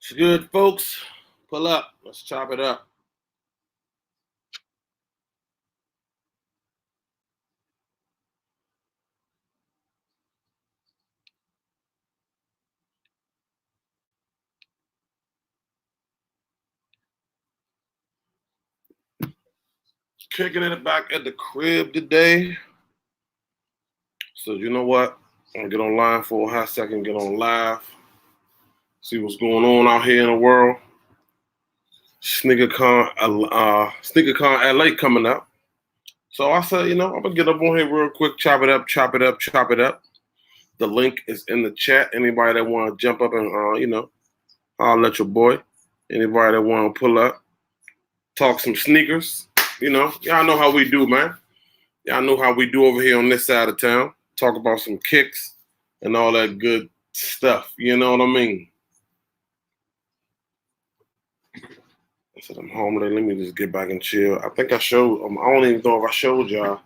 It's good, folks. Pull up. Let's chop it up. Kicking it back at the crib today. So you know what? I'm gonna get online for a hot second, get on live, see what's going on out here in the world. SneakerCon LA coming up. So I said, I'm gonna get up on here real quick, chop it up, chop it up, chop it up. The link is in the chat. Anybody that want to jump up and holler at your boy. Anybody that want to pull up, talk some sneakers. Y'all know how we do, man. Y'all know how we do over here on this side of town. Talk about some kicks and all that good stuff. You know what I mean? I said I'm home today. Let me just get back and chill. I think I showed. I don't even know if I showed y'all.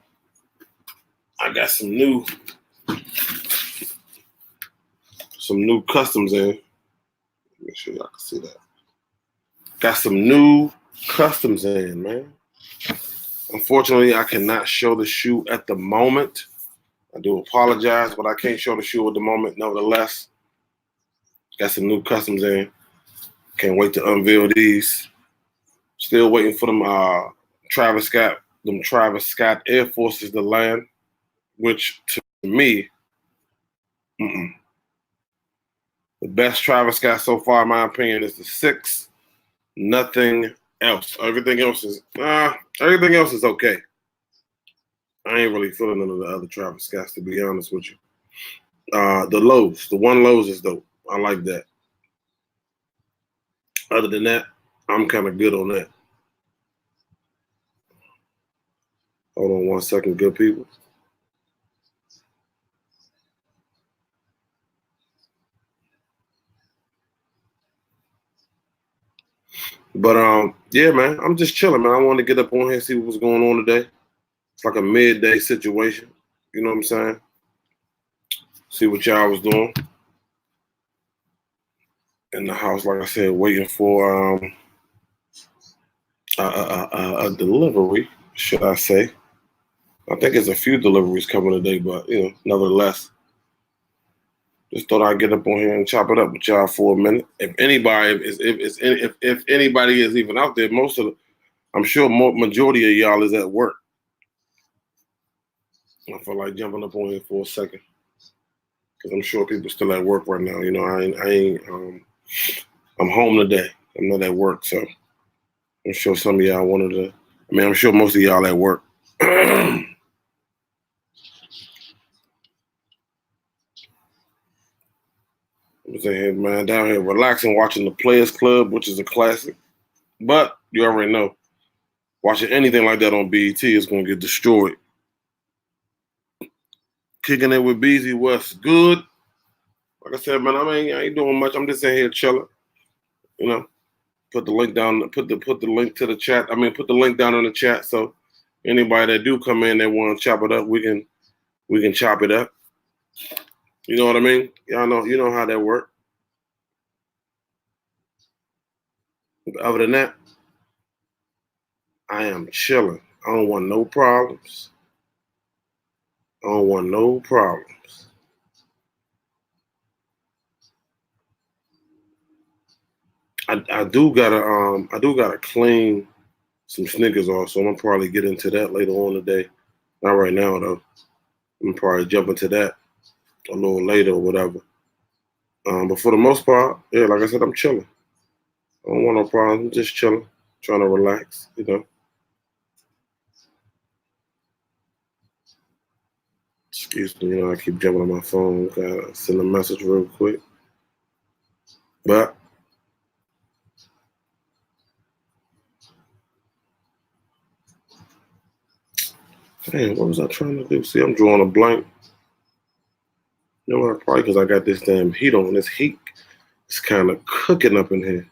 I got some new customs in. Make sure y'all can see that. Got some new customs in, man. Unfortunately, I cannot show the shoe at the moment. I do apologize, but I can't show the shoe at the moment. Nevertheless, got some new customs in. Can't wait to unveil these. Still waiting for them Travis Scott Air Forces to land, which to me, the best Travis Scott so far, in my opinion, is the 6. Nothing else. Everything else is okay. I ain't really feeling none of the other Travis Scotts, to be honest with you. The one lows is dope. I like that. Other than that, I'm kind of good on that. Hold on one second, good people. But yeah, man, I'm just chilling, man. I wanted to get up on here and see what was going on today. It's like a midday situation. You know what I'm saying? See what y'all was doing in the house. Like I said, waiting for a delivery, should I say? I think there's a few deliveries coming today, but nevertheless, just thought I'd get up on here and chop it up with y'all for a minute. If anybody if anybody is even out there, I'm sure majority of y'all is at work. I feel like jumping up on here for a second because I'm sure people still at work right now. I'm home today. I'm not at work, so I'm sure some of y'all wanted to. I'm sure most of y'all at work. I'm saying here, man, down here relaxing, watching the Players Club, which is a classic. But you already know, watching anything like that on BET is going to get destroyed. Kicking it with Beezy, what's good? Like I said, man, I ain't doing much. I'm just in here chilling. Put the link down. Put the link to the chat. Put the link down in the chat. So anybody that do come in that want to chop it up, we can chop it up. You know what I mean? Y'all know, you know how that works. Other than that, I am chilling. I don't want no problems. I don't want no problems. I do gotta clean some sneakers off, so I'm gonna probably get into that later on today. Not right now though. I'm gonna probably jump into that a little later or whatever. But for the most part, yeah, like I said, I'm chilling. I don't want no problems. I'm just chilling, trying to relax, Excuse me, I keep jumping on my phone. Gotta send a message real quick. But damn, what was I trying to do? See, I'm drawing a blank. You know what? Probably because I got this damn heat on. This heat is kind of cooking up in here.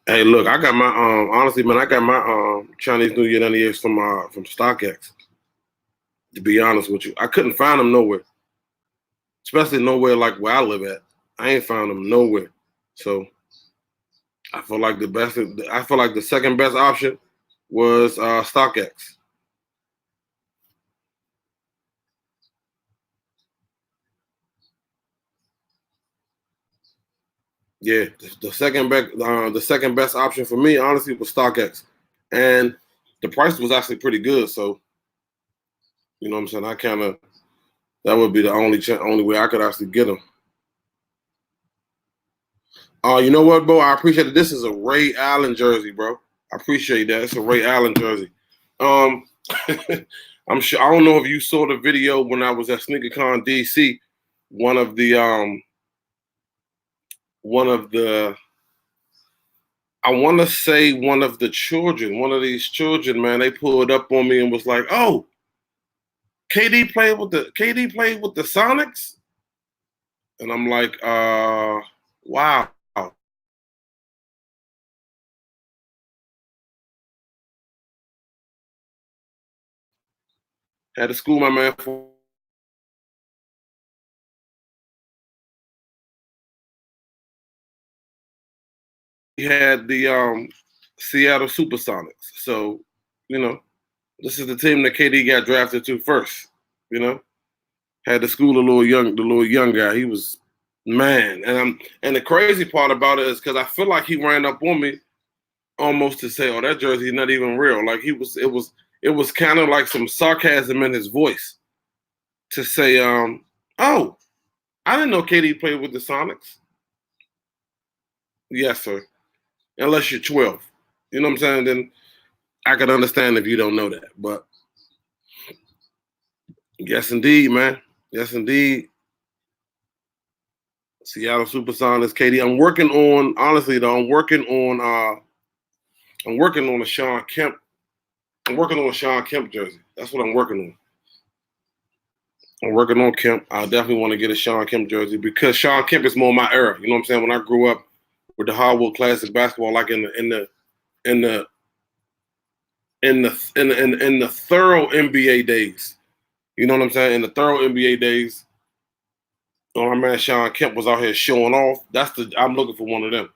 Hey, look, I got my honestly, man, I got my Chinese New Year 98s from StockX. To be honest with you, I couldn't find them nowhere, especially nowhere like where I live at. I ain't found them nowhere. So I feel like the best. I feel like the second best option was StockX. Yeah, the second best option for me, honestly, was StockX, and the price was actually pretty good. So you know what I'm saying. I kind of that would be the only way I could actually get them. You know what, bro? I appreciate it. This is a Ray Allen jersey, bro. I appreciate that. It's a Ray Allen jersey. Um, I'm sure. I don't know if you saw the video when I was at SneakerCon DC. One of the one of the I want to say one of the children, one of these children, man, they pulled up on me and was like, "Oh, KD played with the Sonics," and I'm like, wow." Had to school my man for. He had the Seattle Supersonics, so you know this is the team that KD got drafted to first. You know, had to school the little young guy. He was man, and the crazy part about it is because I feel like he ran up on me almost to say, "Oh, that jersey's not even real." Like it was kind of like some sarcasm in his voice to say, "Oh, I didn't know KD played with the Sonics." Yes, sir. Unless you're 12, you know what I'm saying? Then I could understand if you don't know that. But yes, indeed, man. Yes, indeed. Seattle Supersonics, KD. I'm working on honestly though. I'm working on a Sean Kemp. I'm working on a Sean Kemp jersey. That's what I'm working on. I'm working on Kemp. I definitely want to get a Sean Kemp jersey because Sean Kemp is more my era. You know what I'm saying? When I grew up with the Hardwood Classic basketball, like in the in the thorough NBA days. You know what I'm saying? In the thorough NBA days, my man Sean Kemp was out here showing off. I'm looking for one of them.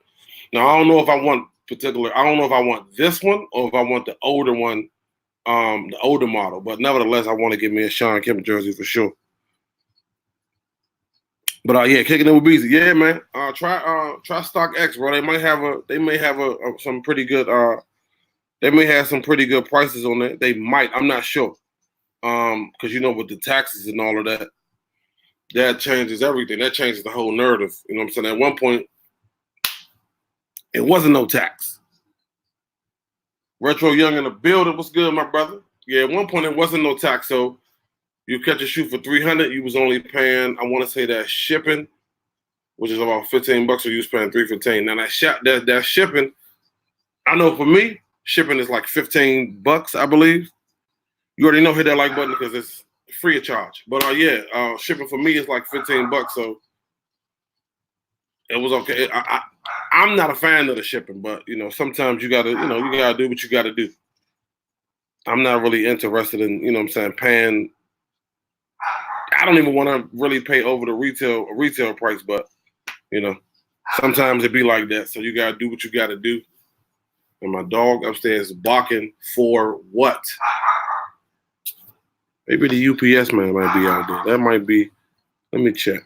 Now I don't know if I want particular. I don't know if I want this one or if I want the older one, the older model. But nevertheless, I want to get me a Sean Kemp jersey for sure. But yeah, kicking it with Beezy. Yeah, man. Try StockX, bro. They may have some pretty good they may have some pretty good prices on it. They might. I'm not sure. Because you know with the taxes and all of that, that changes everything. That changes the whole narrative. You know what I'm saying? At one point, it wasn't no tax. Retro Young in the building. What's good, my brother? Yeah, at one point it wasn't no tax. So you catch a shoe for 300, you was only paying, I want to say that shipping, which is about $15, so you was paying 315. Now that shipping, I know for me, shipping is like $15, I believe. You already know hit that like button because it's free of charge. But shipping for me is like $15, so it was okay. I'm not a fan of the shipping, but you know sometimes you gotta do what you gotta do. I'm not really interested in what I'm saying paying. I don't even want to really pay over the retail price, but you know sometimes it be like that. So you gotta do what you gotta do. And my dog upstairs is barking for what? Maybe the UPS man might be out there. That might be. Let me check.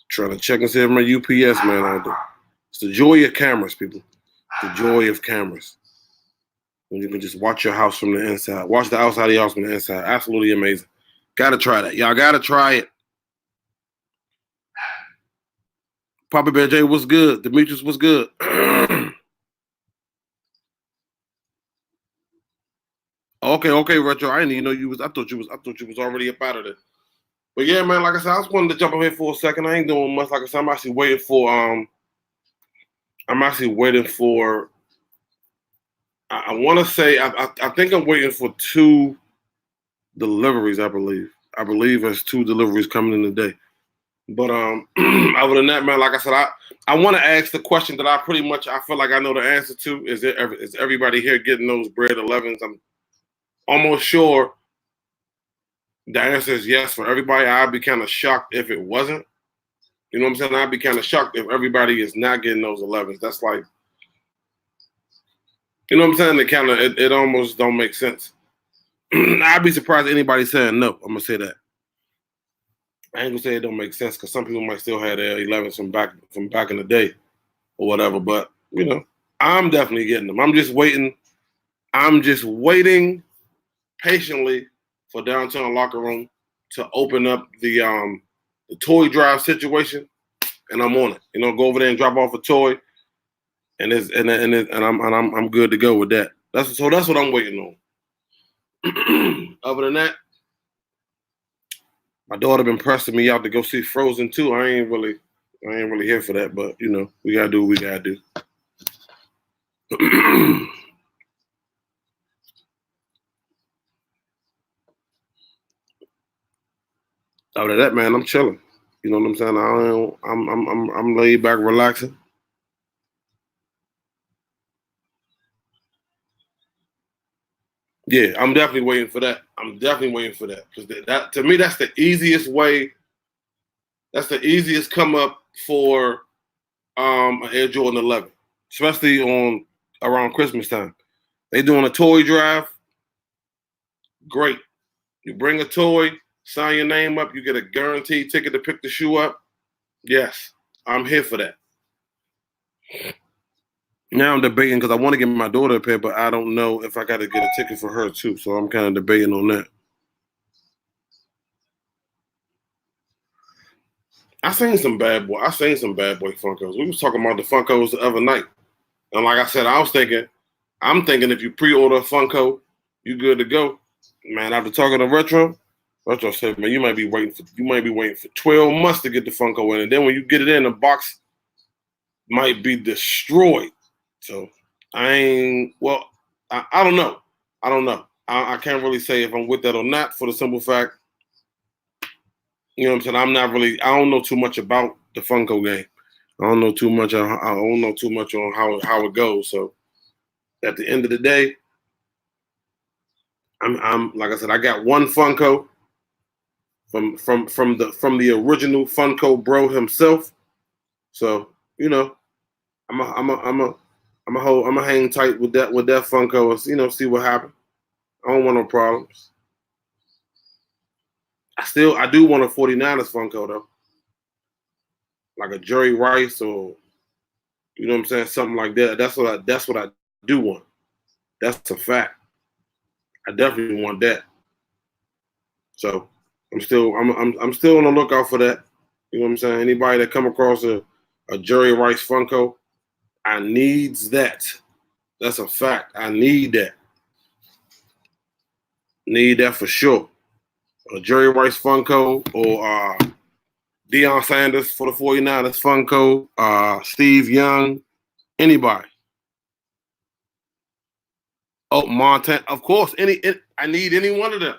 Trying to check and see if my UPS man out there. It's the joy of cameras, people. The joy of cameras. When you can just watch your house from the inside. Watch the outside of your house from the inside. Absolutely amazing. Gotta try that. Y'all gotta try it. Papa Bear J, what's good? Demetrius, what's good? Okay, Retro. I didn't even know you was. I thought you was already up out of there. But yeah, man. Like I said, I just wanted to jump on here for a second. I ain't doing much. Like I said, I'm actually waiting for. I'm actually waiting for. I want to say. I think I'm waiting for 2 deliveries. I believe. I believe there's 2 deliveries coming in today. But other than that, man, like I said, I want to ask the question that I feel like I know the answer to. Is everybody here getting those bread 11s? I'm almost sure the answer is yes for everybody. I'd be kind of shocked if it wasn't. You know what I'm saying? I'd be kind of shocked if everybody is not getting those 11s. That's like, you know what I'm saying? It almost don't make sense. I'd be surprised anybody saying no. I'm gonna say that. I ain't gonna say it don't make sense because some people might still have their 11s from back in the day or whatever. But you know, I'm definitely getting them. I'm just waiting. I'm just waiting patiently for Downtown Locker Room to open up the toy drive situation, and I'm on it. You know, go over there and drop off a toy, and I'm good to go with that. That's what I'm waiting on. Other than that, my daughter been pressing me out to go see Frozen 2. I ain't really here for that, but you know, we gotta do what we gotta do. Other than that, man, I'm chilling. You know what I'm saying? I'm laid back, relaxing. Yeah, I'm definitely waiting for that. Because that to me, that's the easiest way. That's the easiest come up for an Air Jordan 11, especially on around Christmas time. They doing a toy drive. Great. You bring a toy, sign your name up, you get a guaranteed ticket to pick the shoe up. Yes, I'm here for that. Now I'm debating because I want to get my daughter a pair, but I don't know if I got to get a ticket for her too. So I'm kind of debating on that. I seen some bad boy Funkos. We was talking about the Funkos the other night, and like I said, I'm thinking if you pre-order a Funko, you good to go. Man, after talking to Retro said, man, you might be waiting for 12 months to get the Funko in, and then when you get it in, the box might be destroyed. So I don't know. I can't really say if I'm with that or not for the simple fact, you know what I'm saying? I don't know too much about the Funko game. I don't know too much on how it goes. So at the end of the day, I'm like I said, I got one Funko from the original Funko bro himself. So, you know, I'm a hang tight with that Funko and, you know, see what happens. I don't want no problems. I do want a 49ers Funko though. Like a Jerry Rice or, you know what I'm saying, something like that. That's what I do want. That's a fact. I definitely want that. So I'm still on the lookout for that. You know what I'm saying? Anybody that come across a Jerry Rice Funko, I needs that. That's a fact. I need that. Need that for sure. A Jerry Rice Funko or Deion Sanders for the 49ers Funko, Steve Young, anybody. Oh, Montana, of course. I need any one of them.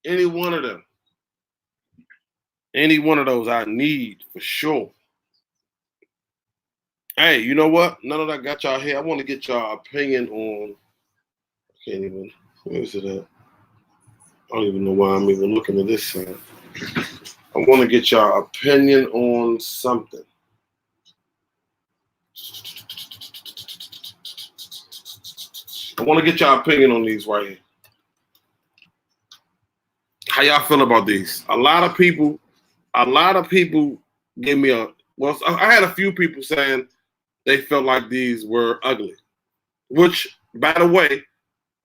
Any one of them. Any one of those I need for sure. Hey, you know what? None of that got y'all here. I want to get y'all opinion on. I can't even. Where is it at? I don't even know why I'm even looking at this side. I want to get y'all opinion on something. I want to get y'all opinion on these right here. How y'all feel about these? A lot of people gave me I had a few people saying they felt like these were ugly. Which, by the way,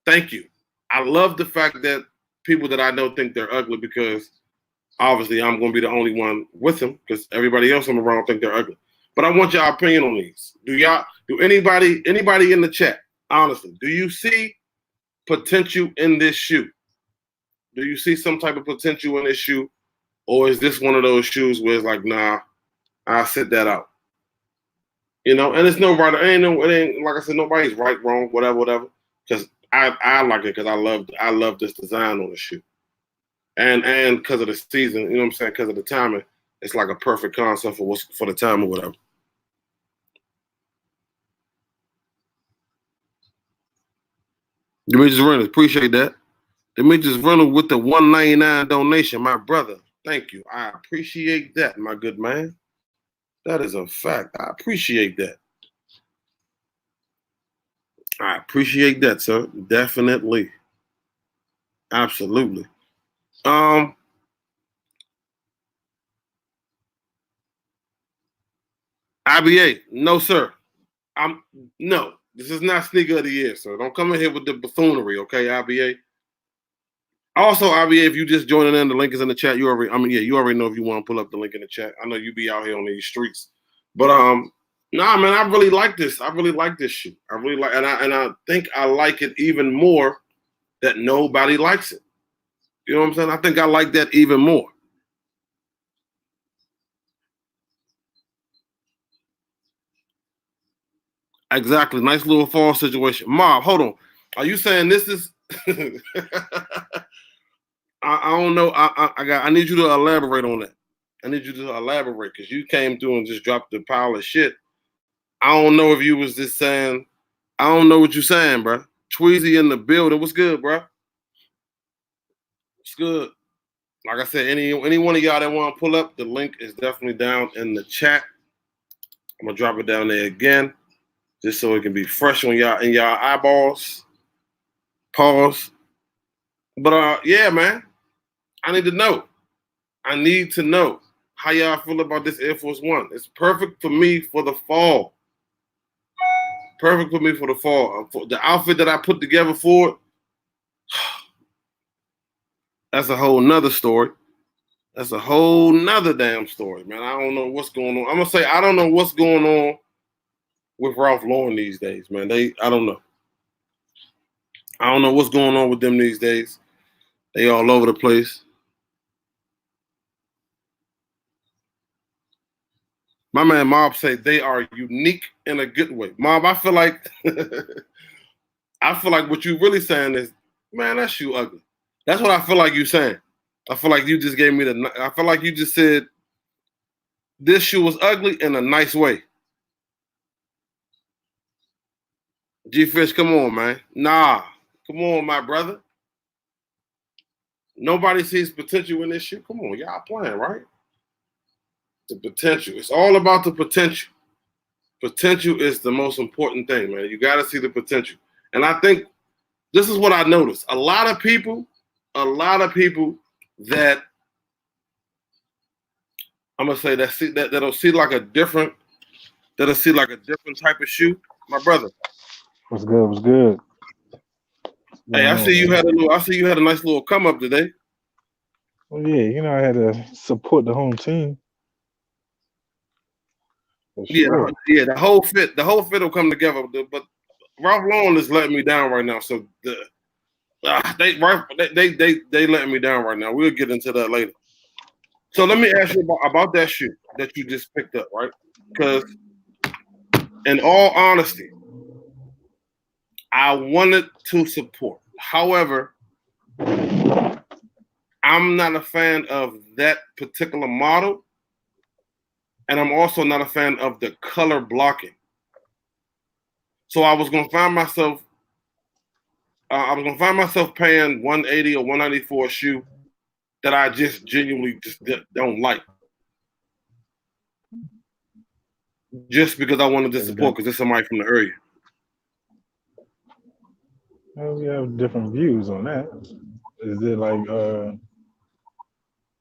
thank you. I love the fact that people that I know think they're ugly because obviously I'm going to be the only one with them because everybody else I'm around think they're ugly. But I want y'all opinion on these. Do anybody in the chat, honestly, do you see potential in this shoe? Do you see some type of potential in this shoe? Or is this one of those shoes where it's like, nah, I'll sit that out? You know, and it's no right, it ain't like I said, nobody's right, wrong, whatever. Because I like it because I love this design on the shoe. And because of the season, you know what I'm saying? Because of the timing, it's like a perfect concept for the time or whatever. Demetrius Reynolds, appreciate that. Demetrius Reynolds with the $1.99 donation, my brother. Thank you. I appreciate that, my good man. That is a fact. I appreciate that. I appreciate that, sir. Definitely. Absolutely. IBA, no, sir. No. This is not sneaker of the year, sir. Don't come in here with the buffoonery, okay, IBA. Also, IBA, if you just joining in, the link is in the chat. You already know if you want to pull up the link in the chat. I know you be out here on these streets, but nah, man, I really like this. I really like this shoe. I really like, and I think I like it even more that nobody likes it. You know what I'm saying? I think I like that even more. Exactly. Nice little fall situation. Mob, hold on. Are you saying this is? I don't know. I need you to elaborate on that. I need you to elaborate because you came through and just dropped the pile of shit. I don't know if you was just saying. I don't know what you're saying, bro. Tweezy in the building. What's good, bro? What's good? Like I said, any one of y'all that want to pull up, the link is definitely down in the chat. I'm gonna drop it down there again, just so it can be fresh on y'all in y'all eyeballs. Pause. But yeah, man, I need to know. I need to know how y'all feel about this Air Force One. It's perfect for me for the fall. Perfect for me for the fall. For the outfit that I put together for it, that's a whole nother story. That's a whole nother damn story, man. I don't know what's going on. I'm gonna say I don't know what's going on with Ralph Lauren these days, man. I don't know. I don't know what's going on with them these days. They all over the place. My man Mob said they are unique in a good way. Mob, I feel like what you really saying is, man, that shoe ugly. That's what I feel like you saying. I feel like you just gave me I feel like you just said this shoe was ugly in a nice way. G-Fish, come on, man. Nah, come on, my brother. Nobody sees potential in this shoe. Come on, y'all playing, right? The potential. It's all about the potential. Potential is the most important thing, man. You got to see the potential. And I think this is what I noticed. A lot of people that I'm gonna say that'll see like a different type of shoe. My brother. What's good? What's good? Hey, I see you had a nice little come up today. Well, yeah, I had to support the home team. Sure. Yeah, the whole fit will come together. But Ralph Lauren is letting me down right now. So they letting me down right now. We'll get into that later. So let me ask you about that shoe that you just picked up, right? Because in all honesty, I wanted to support. However, I'm not a fan of that particular model. And I'm also not a fan of the color blocking. So I was gonna find myself paying $180 or $190 for a shoe that I just genuinely just don't like, just because I wanted to support because it's somebody from the area. Well, we have different views on that. Is it like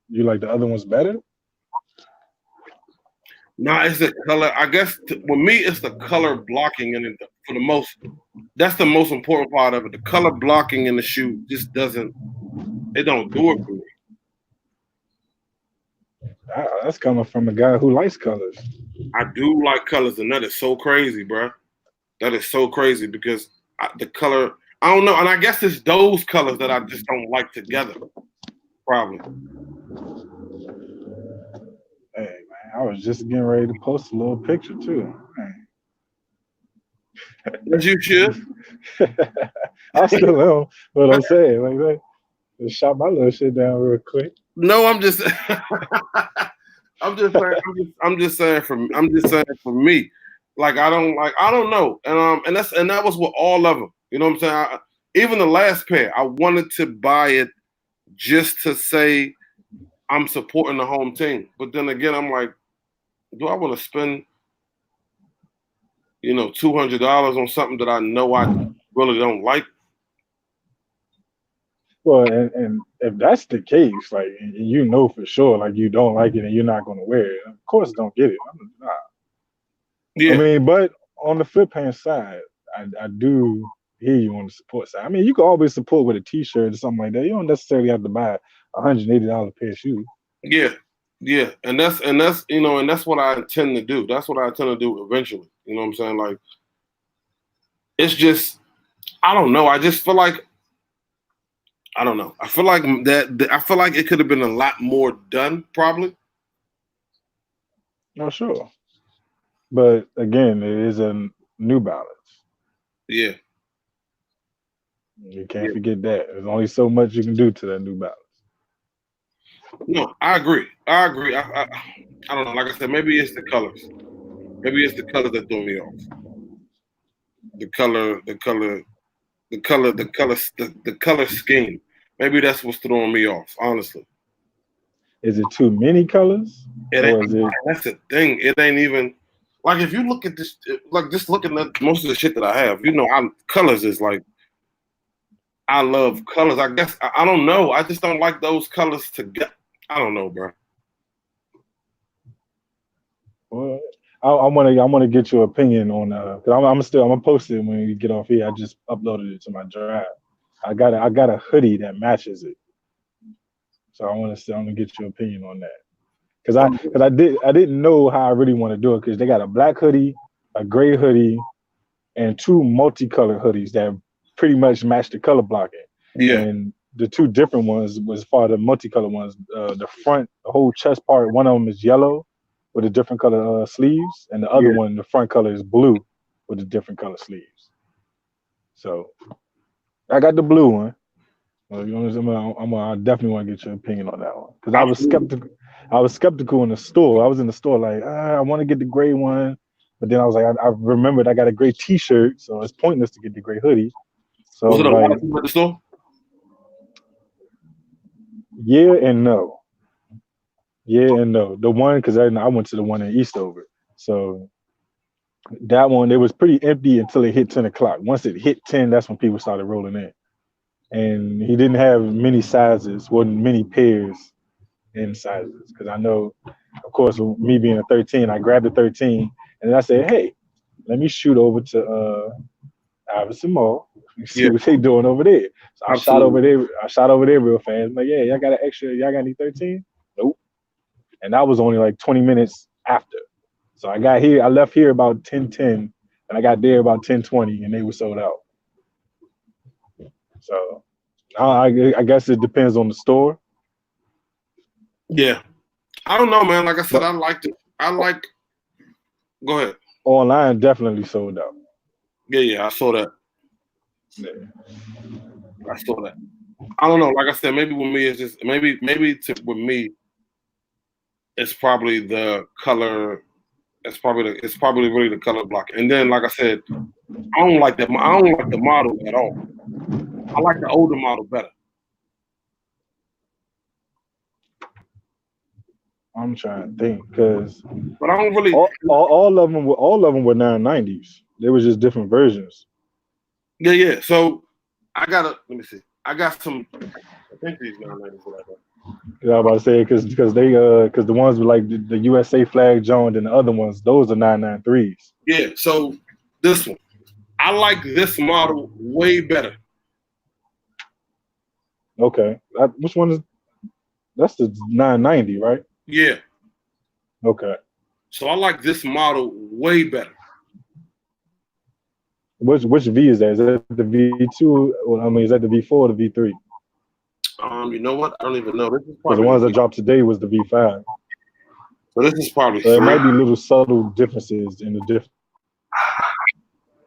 you like the other ones better? No, it's the color. I guess with me, it's the color blocking in it for the most. That's the most important part of it. The color blocking in the shoe just doesn't. It don't do it for me. That's coming from a guy who likes colors. I do like colors, and that is so crazy, bro. That is so crazy because the color. I don't know, and I guess it's those colors that I just don't like together. Probably. Hey man, I was just getting ready to post a little picture too. As you should. I still am what I'm saying. Like that. Just shot my little shit down real quick. No, I'm just I'm just saying I'm just saying for me. Like I don't know. And that was with all of them. You know what I'm saying? Even the last pair, I wanted to buy it just to say I'm supporting the home team. But then again, I'm like, do I want to spend, $200 on something that I know I really don't like? Well, and if that's the case, like you know for sure, like you don't like it and you're not going to wear it, of course don't get it. Nah. Yeah. I mean, but on the flip hand side, I do hear you on the support side. I mean, you can always support with a T-shirt or something like that. You don't necessarily have to buy $180 pair of shoes. Yeah, yeah, and that's what I intend to do. That's what I intend to do eventually. You know what I'm saying? Like, it's just I don't know. I just feel like I don't know. I feel like I feel like it could have been a lot more done, probably. No, sure. But again, it is a New Balance. Yeah. You can't forget that. There's only so much you can do to that New Balance. No, I agree. I don't know. Like I said, maybe it's the colors. Maybe it's the colors that threw me off. The color scheme. Maybe that's what's throwing me off, honestly. Is it too many colors? That's the thing. It ain't even like if you look at this, like just looking at most of the shit that I have, colors is like I love colors. I guess I don't know. I just don't like those colors together. I don't know, bro. Well, I want to get your opinion on because I'm gonna post it when we get off here. I just uploaded it to my drive. I got a hoodie that matches it, so I'm gonna get your opinion on that. Because I didn't know how I really want to do it because they got a black hoodie, a gray hoodie, and two multicolored hoodies that pretty much match the color blocking. Yeah. And the two different ones was for the multicolored ones. The front, the whole chest part, one of them is yellow with a different color sleeves, and the other one, the front color is blue with a different color sleeves. So I got the blue one. Well, I definitely want to get your opinion on that one because I was skeptical. I was skeptical in the store. I was in the store like, I want to get the gray one, but then I was like, I remembered I got a gray T-shirt, so it's pointless to get the gray hoodie. So was it a lot of people at the store? Yeah and no. Yeah and no. The one because I went to the one in Eastover, so that one it was pretty empty until it hit 10 o'clock. Once it hit 10, that's when people started rolling in. And he didn't have many sizes, wasn't many pairs in sizes. Because I know, of course, me being a 13, I grabbed a 13 and then I said, hey, let me shoot over to Iverson Mall and see what they doing over there. So I shot over there real fast. I'm like, yeah, y'all got an extra, y'all got any 13? Nope. And that was only like 20 minutes after. So I left here about 10:10 and I got there about 10:20 and they were sold out. So I guess it depends on the store. Yeah. I don't know, man. Like I said, I liked it. Go ahead. Online definitely sold out. Yeah, I saw that. Yeah. I saw that. I don't know. Like I said, maybe with me it's just with me it's probably the color. It's probably really the color block. And then, like I said, I don't like the model at all. I like the older model better. I'm trying to think because, but I don't really. All of them were 990s. They were just different versions. Yeah. So let me see. I got some. I think these 990s are like that. Yeah, I was about to say because the ones with like the USA flag joined and the other ones, those are 993s. Yeah. So this one, I like this model way better. Okay, which one is? That's the 990, right? Yeah. Okay. So I like this model way better. Which V is that? Is that the V2? Well, I mean, is that the V4 or the V3? You know what? I don't even know. This is probably the ones that dropped today was the V5. So this is probably. So there might be little subtle differences in the difference.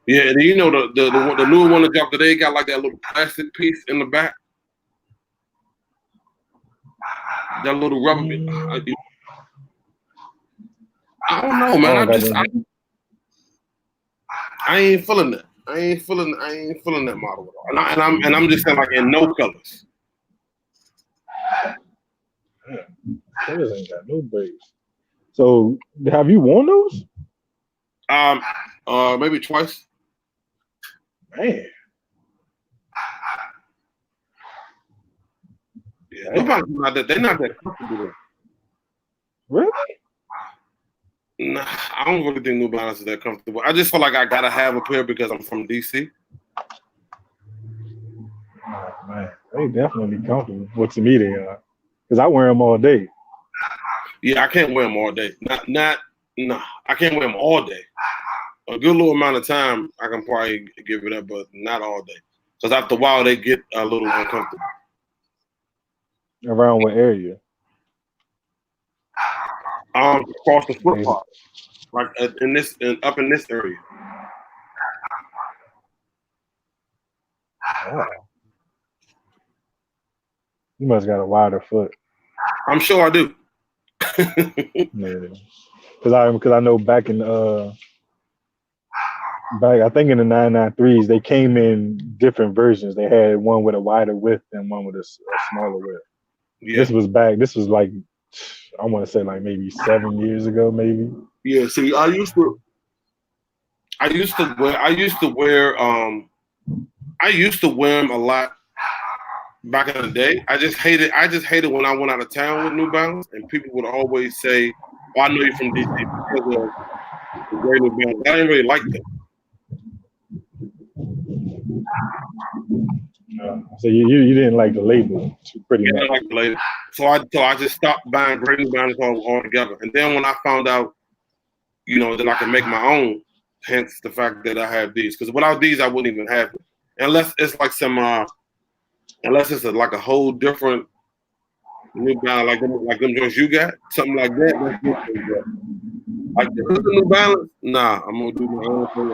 Yeah, and the newer one that dropped today got like that little plastic piece in the back. That little rubber. I don't know, man. I ain't feeling that. I ain't feeling that model at all. And I'm just saying, like, in no colors. Colors ain't got no brakes. So have you worn those? Maybe twice. Man. Yeah, they're not that comfortable. Really? Nah, I don't really think New Balance is that comfortable. I just feel like I gotta have a pair because I'm from DC. Oh, man, they definitely comfortable. Well, to me, they are, because I wear them all day. Yeah, I can't wear them all day. I can't wear them all day. A good little amount of time, I can probably give it up, but not all day. Because after a while, they get a little uncomfortable. Around what area? Across the foot part, like up in this area. Wow. You must got a wider foot. I'm sure I do. Yeah. Because I know back I think in the 993s they came in different versions. They had one with a wider width and one with a smaller width. Yeah. This was like, I want to say like maybe 7 years ago, maybe. Yeah. See, I used to wear them a lot back in the day. I just hated when I went out of town with New Balance and people would always say, "Oh, I know you're from DC because of the great New Balance." I didn't really like them. So you didn't like the label, pretty much. I didn't like the label. So I just stopped buying great New Balance altogether. And then when I found out, that I can make my own, hence the fact that I have these. Because without these, I wouldn't even have it. Unless it's like like a whole different New Balance, like them joints you got, something like that. Like the New Balance, nah, I'm gonna do my own thing.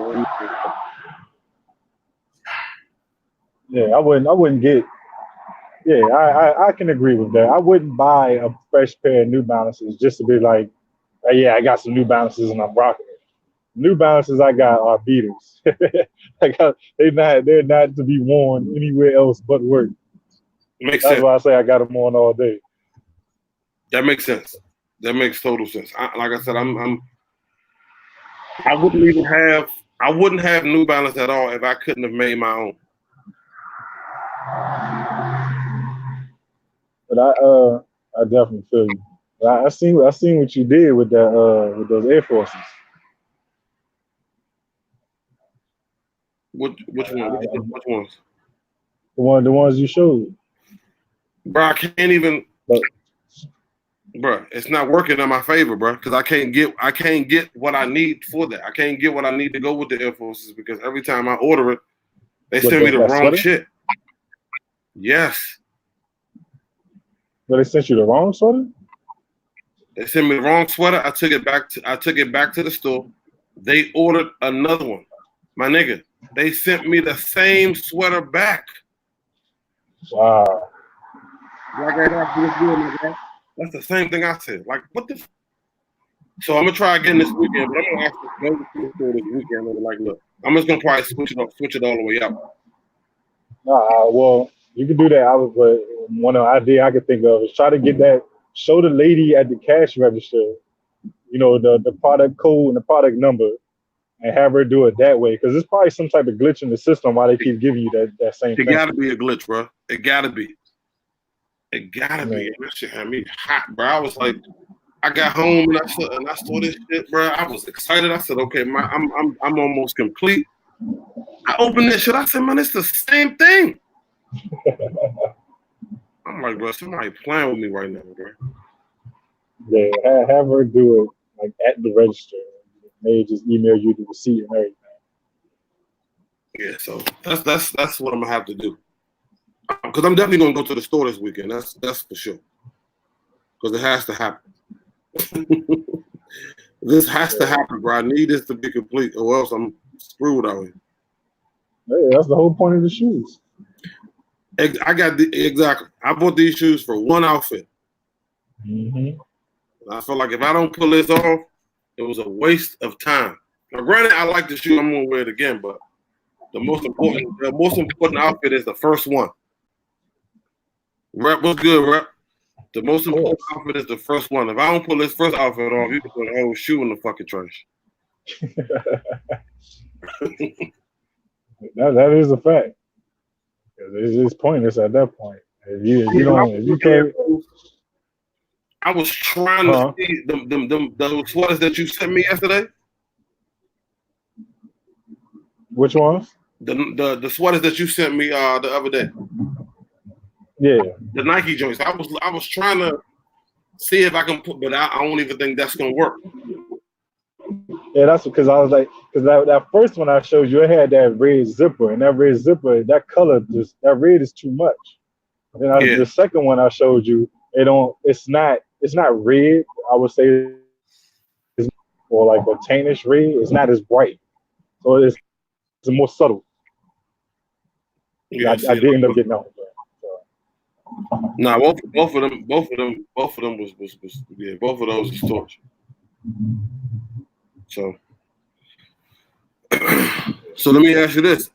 Yeah, I wouldn't get. Yeah, I can agree with that. I wouldn't buy a fresh pair of New Balances just to be like, oh, yeah, I got some New Balances and I'm rocking it. New Balances I got are beaters. They're not to be worn anywhere else but work. That's sense. Why I say I got them on all day. That makes sense. That makes total sense. Like I said, I wouldn't have New Balance at all if I couldn't have made my own. But I definitely feel you. I seen what you did with that with those Air Forces. Which one? Which ones? The ones you showed. Bro, I can't even. Bro, it's not working in my favor, bro, because I can't get what I need for that. I can't get what I need to go with the Air Forces because every time I order it, they send me the wrong shit. Yes. But they sent you the wrong sweater? They sent me the wrong sweater. I took it back to the store. They ordered another one. My nigga, they sent me the same sweater back. Wow. That's the same thing I said. Like, what the? So I'm gonna try again this weekend, but I'm gonna actually go to the store this weekend and like, look, I'm just gonna probably switch it all the way up. Well, you can do that. But one idea I could think of is try to get that. Show the lady at the cash register, the product code and the product number, and have her do it that way. Because there's probably some type of glitch in the system why they keep giving you that same thing. It gotta be a glitch, bro. It gotta be. It gotta be. That shit had me hot, bro. I was like, I got home and I saw this shit, bro. I was excited. I said, okay, I'm almost complete. I opened this shit. I said, man, it's the same thing. I'm like, bro, somebody playing with me right now, bro. Yeah, have her do it like at the register. They just email you the receipt and everything. Yeah, so that's what I'm gonna have to do. Because I'm definitely gonna go to the store this weekend. That's for sure. Because it has to happen. This has to happen, bro. I need this to be complete, or else I'm screwed out here. Yeah, that's the whole point of the shoes. Exactly. I bought these shoes for one outfit. Mm-hmm. I feel like if I don't pull this off, it was a waste of time. Now, granted, I like the shoe. I'm gonna wear it again, but the most important outfit is the first one. Rep, what's good, Rep? The most important outfit is the first one. If I don't pull this first outfit off, you can put the whole shoe in the fucking trash. that is a fact. It's pointless at that point. If you can't. I was trying to see those sweaters that you sent me yesterday. Which ones? The sweaters that you sent me the other day. Yeah. The Nike joints. I was trying to see if I can put, but I don't even think that's gonna work. Yeah, that's because I was like, because that first one I showed you, it had that red zipper, and that red zipper, that color, that red is too much. And then the second one I showed you, it's not red. I would say it's more like a tannish red. It's not as bright, so it's more subtle. Yeah, I did end up getting out. Nah, both of them was yeah, both of those is torture. So let me ask you this: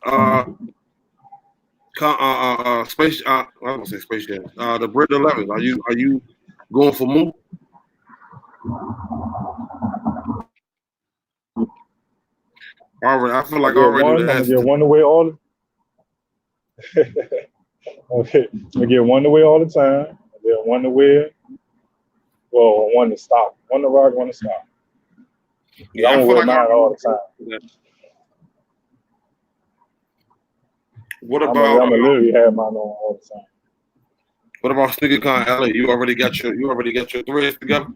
Space. I was gonna say Space Jam. The Brit 11. Are you going for more? Already, I feel like I already I'm gonna get one away all. Okay, I'm gonna get one to wear all the time. Then one to wear. Well, one to stop. One to rock, one to stop. Yeah, I'm gonna wear mine all the time. What about? I'm gonna literally have mine on all the time. What about SneakerCon LA? You already got your threads together?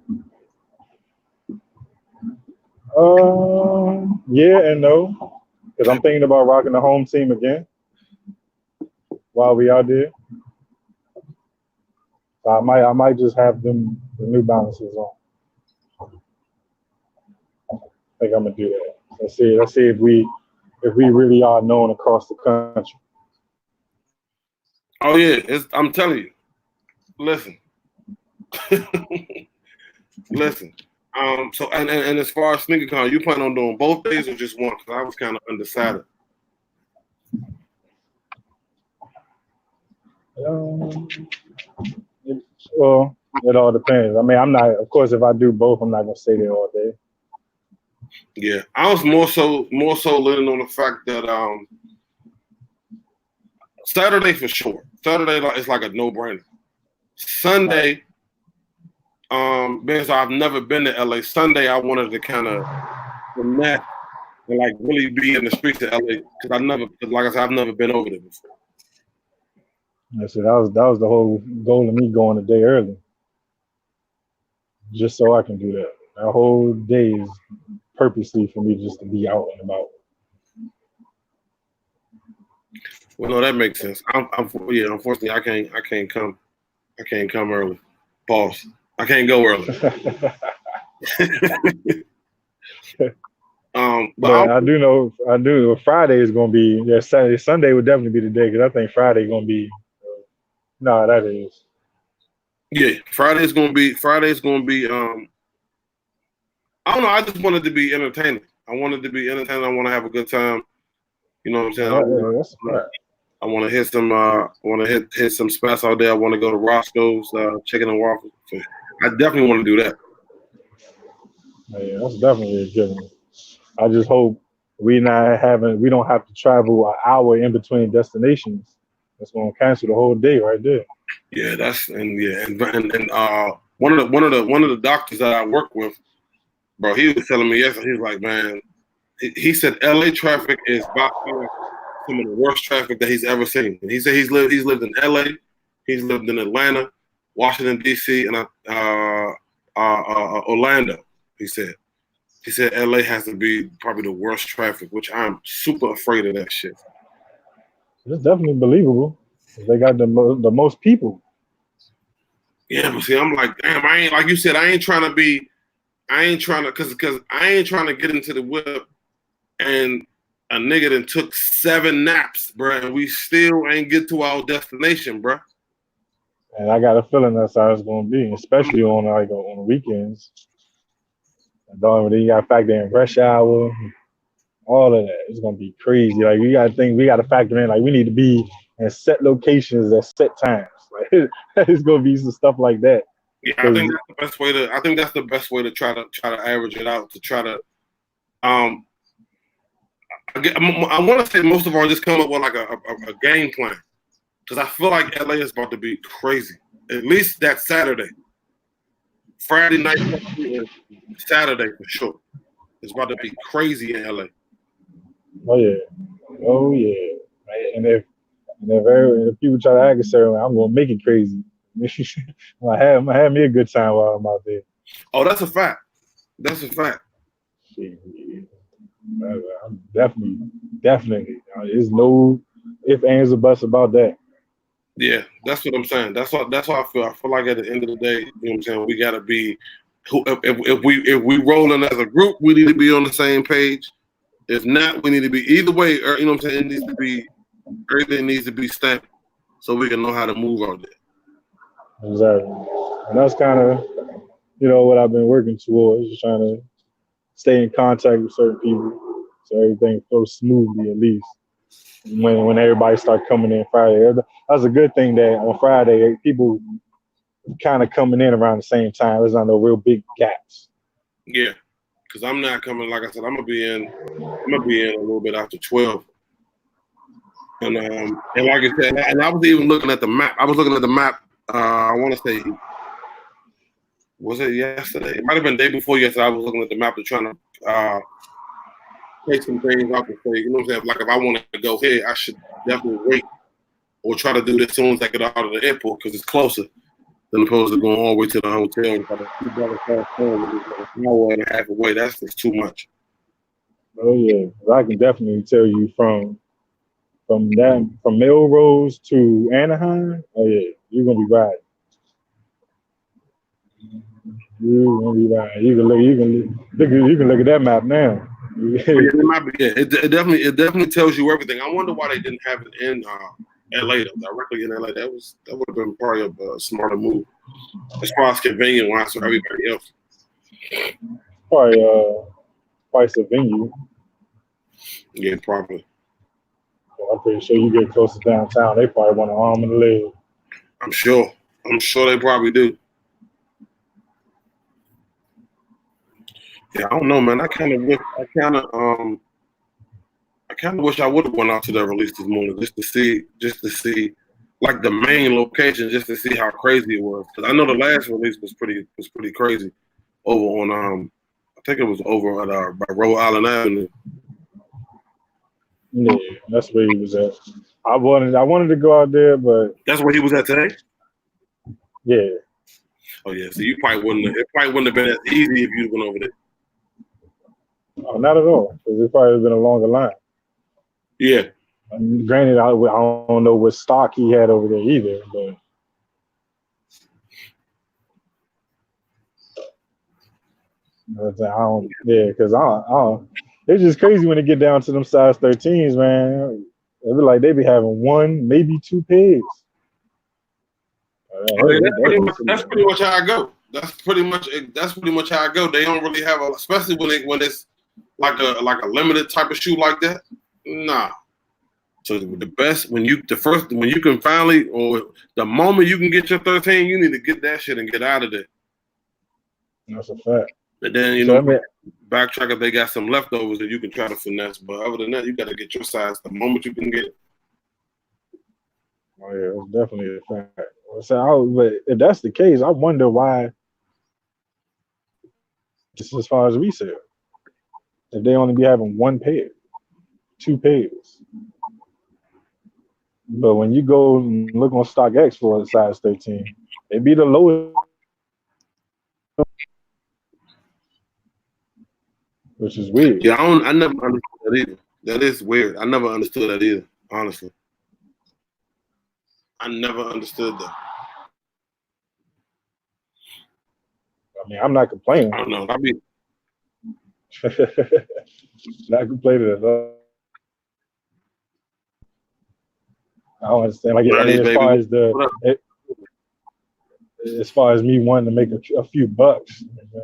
Yeah and no, because I'm thinking about rocking the home team again while we out there. So I might just have the New Balances on. I think I'm gonna do that. Let's see if we really are known across the country. Oh yeah, I'm telling you. Listen. Listen. So and as far as SneakerCon, you plan on doing both days or just one? Because I was kind of undecided. Well, it all depends. I mean, I'm not. Of course, if I do both, I'm not gonna stay there all day. Yeah, I was more so leaning on the fact that Saturday for sure. Saturday is like a no-brainer. Sunday, because I've never been to LA. Sunday, I wanted to kind of connect and like really be in the streets of LA because like I said, I've never been over there before. So that was the whole goal of me going a day early, just so I can do that. That whole day is purposely for me just to be out and about. Well, no, that makes sense. Unfortunately, I can't come early. Pause. I can't go early. But I do know Friday is gonna be Sunday would definitely be the day because I think Friday gonna be. That is. Yeah, Friday's gonna be. I don't know. I just wanted to be entertaining. I wanted to be entertaining. I want to have a good time. You know what I'm saying? I want to hit some. Hit some spots out there. I want to go to Roscoe's Chicken and Waffles. So I definitely want to do that. Yeah, that's definitely a good one. I just hope we don't have to travel an hour in between destinations. That's gonna cancel the whole day right there. Yeah, one of the doctors that I work with, bro, he was telling me yesterday. He was like, man, he said LA traffic is by far some of the worst traffic that he's ever seen. And he said he's lived in LA, he's lived in Atlanta, Washington D.C., and Orlando. He said LA has to be probably the worst traffic, which I'm super afraid of that shit. It's definitely believable. They got the most people. Yeah, but see, I'm like, damn, I ain't like you said. I ain't trying to get into the whip and a nigga done took 7 naps, bro, and we still ain't get to our destination, bro. And I got a feeling that's how it's going to be, especially on the weekends. Then you got to factor in rush hour, all of that. It's going to be crazy. Like we got to factor in, like we need to be in set locations at set times. Like it's going to be some stuff like that. Yeah, I think that's the best way to. I think that's the bbest way to try to average it out. To try to, I want to say most of all just come up with like a game plan, because I feel like LA is about to be crazy. At least that Saturday, Friday night, Saturday for sure. It's about to be crazy in LA. Oh yeah. And if people try to act a certain way, I'm gonna make it crazy. I have me a good time while I'm out there. Oh, that's a fact. That's a fact. I'm definitely. There's no ifs, ands, or buts about that. Yeah, that's what I'm saying. That's how I feel. I feel like at the end of the day, you know what I'm saying, we gotta be. If we rolling as a group, we need to be on the same page. If not, we need to be either way. Or, you know what I'm saying? It needs to be everything needs to be stamped so we can know how to move out there. Exactly, and that's kind of what I've been working towards, just trying to stay in contact with certain people so everything flows smoothly at least. When everybody start coming in Friday, that's a good thing that on Friday people kind of coming in around the same time. There's not no real big gaps. Yeah, because I'm not coming. Like I said, I'm gonna be in a little bit after 12. And like I said, and I was even looking at the map. I was looking at the map. I want to say, was it yesterday? It might have been the day before yesterday. I was looking at the map and trying to take some things off and say, you know what I'm saying? Like if I want to go here, I should definitely wait or try to do this as soon as I get out of the airport because it's closer than opposed to going all the way to the hotel and try to keep an hour and a half away. That's just too much. Oh yeah, I can definitely tell you from Melrose to Anaheim. Oh yeah, you're gonna be riding. You're gonna be riding. You can look at that map now. It definitely tells you everything. I wonder why they didn't have it in LA though, directly in LA. That would have been probably a smarter move as far as convenient wise for everybody else. Probably price of venue. Yeah, probably. I'm pretty sure you get close to downtown, they probably want an arm and a leg. I'm sure they probably do. Yeah, I don't know, man. I kind of wish I would have went out to the release this morning just to see like the main location, just to see how crazy it was. Because I know the last release was pretty crazy over on I think it was over at by Rhode Island Avenue. Yeah, that's where he was at. I wanted to go out there, but that's where he was at today. Yeah. Oh yeah, so it probably wouldn't have been as easy if you'd went over there. Oh, not at all, because it probably would have been a longer line. Yeah. Granted, I don't know what stock he had over there either, but because it's just crazy when they get down to them size 13s, man. They be having one, maybe two pairs. That's pretty much how I go. That's pretty much how I go. They don't really have especially when it's like a limited type of shoe like that. Nah. So when you can finally, or the moment you can get your 13, you need to get that shit and get out of there. That's a fact. But then backtrack if they got some leftovers that you can try to finesse. But other than that, you got to get your size the moment you can get it. Oh yeah, it's definitely a fact. But if that's the case, I wonder why. Just as far as resale, if they only be having one pair, two pairs. But when you go and look on StockX for a size 13, it be the lowest, which is weird. Yeah, I never understood that either. That is weird. I never understood that either, honestly. I never understood that. I mean, I'm not complaining. I don't know. Not complaining at all. I don't understand. Like, as far as as far as me wanting to make a few bucks,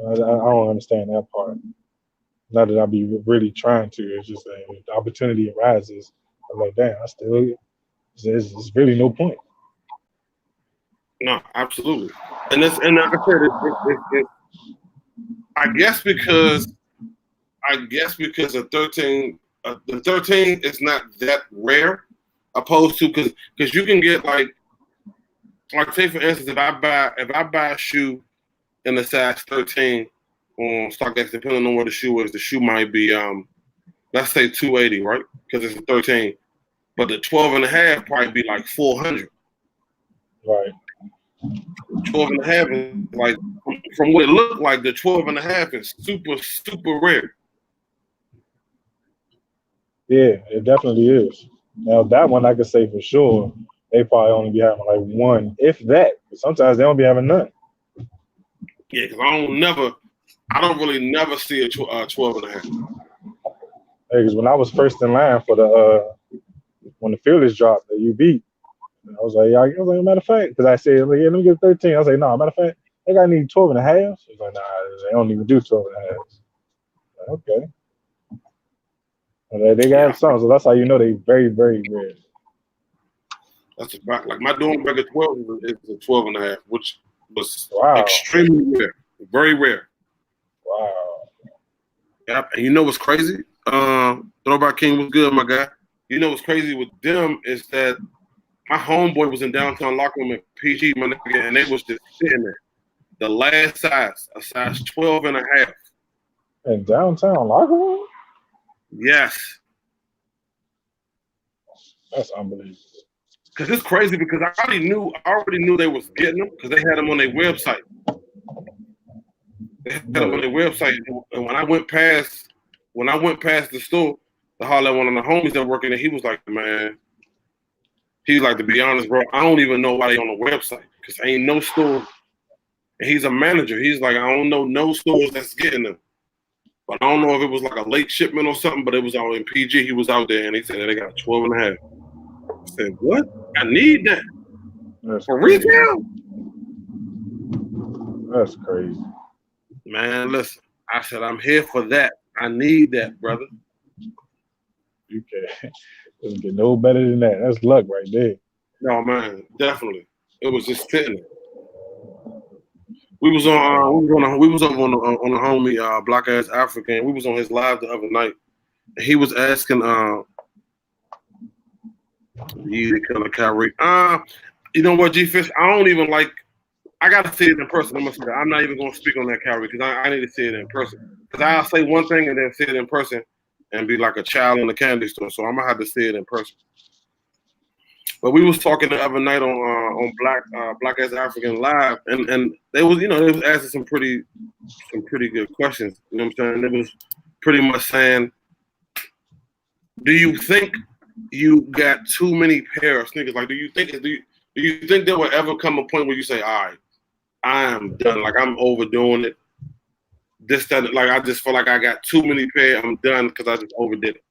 I don't understand that part. Not that I be really trying to. It's just the opportunity arises. I'm like, damn, there's really no point. No, absolutely. And like I said, I guess because the 13 is not that rare, opposed to because you can get like say for instance, if I buy a shoe in the size 13 on StockX, depending on where the shoe is, the shoe might be let's say 280, right? Because it's a 13, but the 12 and a half probably be like 400. Right. 12 and a half is like, from what it looked like, the 12 and a half is super, super rare. Yeah, it definitely is. Now that one I could say for sure, they probably only be having like one, if that. Sometimes they don't be having none. Yeah, because I don't really never see a 12 and a half. Because when I was first in line for when the Fearless dropped the UB, I was like, matter of fact, because I said, like, yeah, let me get 13. I was like, no, matter of fact, they got need 12 and a half. She's like, nah, they don't even do 12 and a half. Like, okay. And they got some, so that's how you know they very, very rare. That's a fact. Like my Dornberger 12 is a 12 and a half, which was extremely rare. Very rare. Wow. Yep. And you know what's crazy? Throwback King was good, my guy. You know what's crazy with them is that my homeboy was in downtown locker room at PG, my nigga, and they was just sitting there. The last size, a size 12 and a half. In downtown locker room? Yes. That's unbelievable. Because it's crazy because I already knew they was getting them because they had them on their website. They had them on their website. And when I went past the store, to holler at one of the homies that working there, he was like, man, he's like, to be honest, bro, I don't even know why they on the website because ain't no store. And he's a manager. He's like, I don't know no stores that's getting them. But I don't know if it was like a late shipment or something, but it was out in PG. He was out there and he said they got 12 and a half. I said, what? I need that. That's for crazy. retail? That's crazy. Man, listen, I said, I'm here for that. I need that, brother. You can't. Doesn't get no better than that. That's luck right there. No, man, definitely. It was just fitting. We was on the homie Black Ass African. We was on his live the other night. And he was asking the killer Kyrie. You know what, G-Fish? I don't even like. I gotta see it in person. I'm not even gonna speak on that Kyrie because I need to see it in person. Because I'll say one thing and then see it in person and be like a child in a candy store. So I'm gonna have to see it in person. But we was talking the other night on Black Ass African Live, and they was asking some pretty good questions. You know what I'm saying? They was pretty much saying, do you think you got too many pair of sneakers? Like, do you think there will ever come a point where you say, all right, I am done. Like, I'm overdoing it. Like, I just feel like I got too many pair. I'm done because I just overdid it.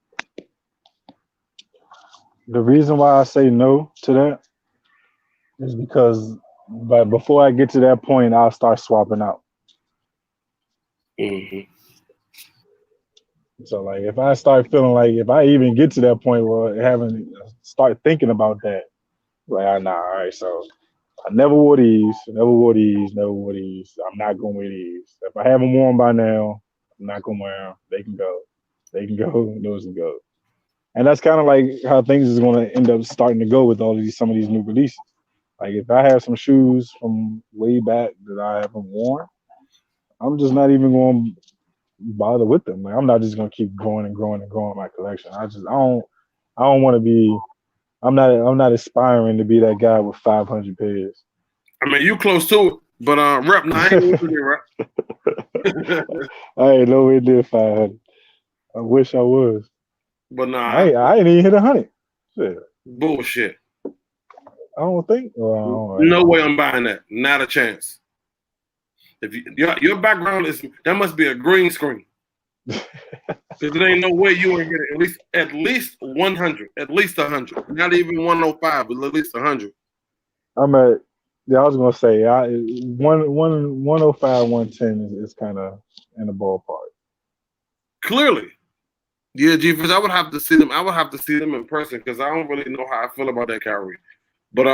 The reason why I say no to that is because before I get to that point, I'll start swapping out. Mm-hmm. So, like, if I start feeling like if I even get to that point where start thinking about that, like, nah, all right, so I never wore these. I'm not going to wear these. If I haven't worn by now, I'm not going to wear them. They can go. Those can go. And that's kind of like how things is going to end up starting to go with some of these new releases. Like, if I have some shoes from way back that I haven't worn, I'm just not even going to bother with them. Like, I'm not just going to keep growing and growing and growing my collection. I don't want to be. I'm not aspiring to be that guy with 500 pairs. I mean, you close to it, but rep, I ain't really rep. I ain't nowhere near 500. I wish I was. But nah, I ain't even hit 100. Shit. Bullshit. I don't think. No way I'm buying that. Not a chance. If your background that must be a green screen. Because there ain't no way you ain't get it. At least 100. At least 100. Not even 105, but at least 100. I'm at Yeah, I was gonna say, 105, 110 is kind of in the ballpark. Clearly. Yeah, G-Fish, I would have to see them. I would have to see them in person because I don't really know how I feel about that Kyrie. But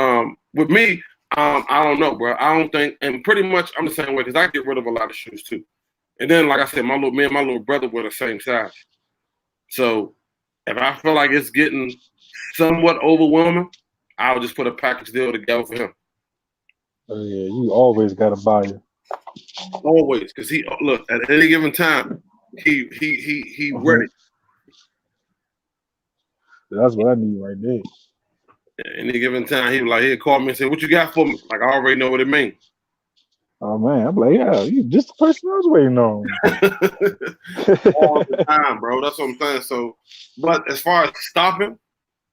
with me, I don't know, bro. I don't think, and pretty much I'm the same way because I get rid of a lot of shoes too. And then, like I said, me and my little brother were the same size. So if I feel like it's getting somewhat overwhelming, I'll just put a package deal together for him. Oh yeah, you always gotta buy it. Always, because he look at any given time, he ready. That's what I need right there. At any given time, he'll call me and say, "What you got for me?" Like I already know what it means. Oh man, I'm like, yeah, you just the person I was waiting on. All the time, bro. That's what I'm saying. So, but as far as stopping,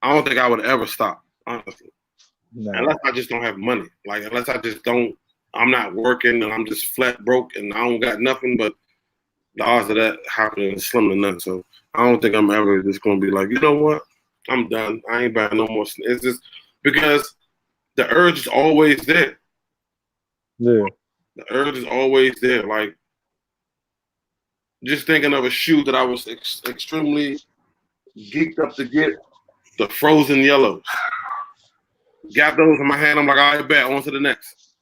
I don't think I would ever stop, honestly. Nah. Unless I just don't have money. Like unless I just don't, I'm not working and I'm just flat broke and I don't got nothing. But the odds of that happening is slim to none. So I don't think I'm ever just gonna be like, you know what? I'm done. I ain't buying no more. It's just because the urge is always there. Yeah. The urge is always there. Like just thinking of a shoe that I was extremely geeked up to get, the frozen yellows. Got those in my hand. I'm like, all right, bet. On to the next.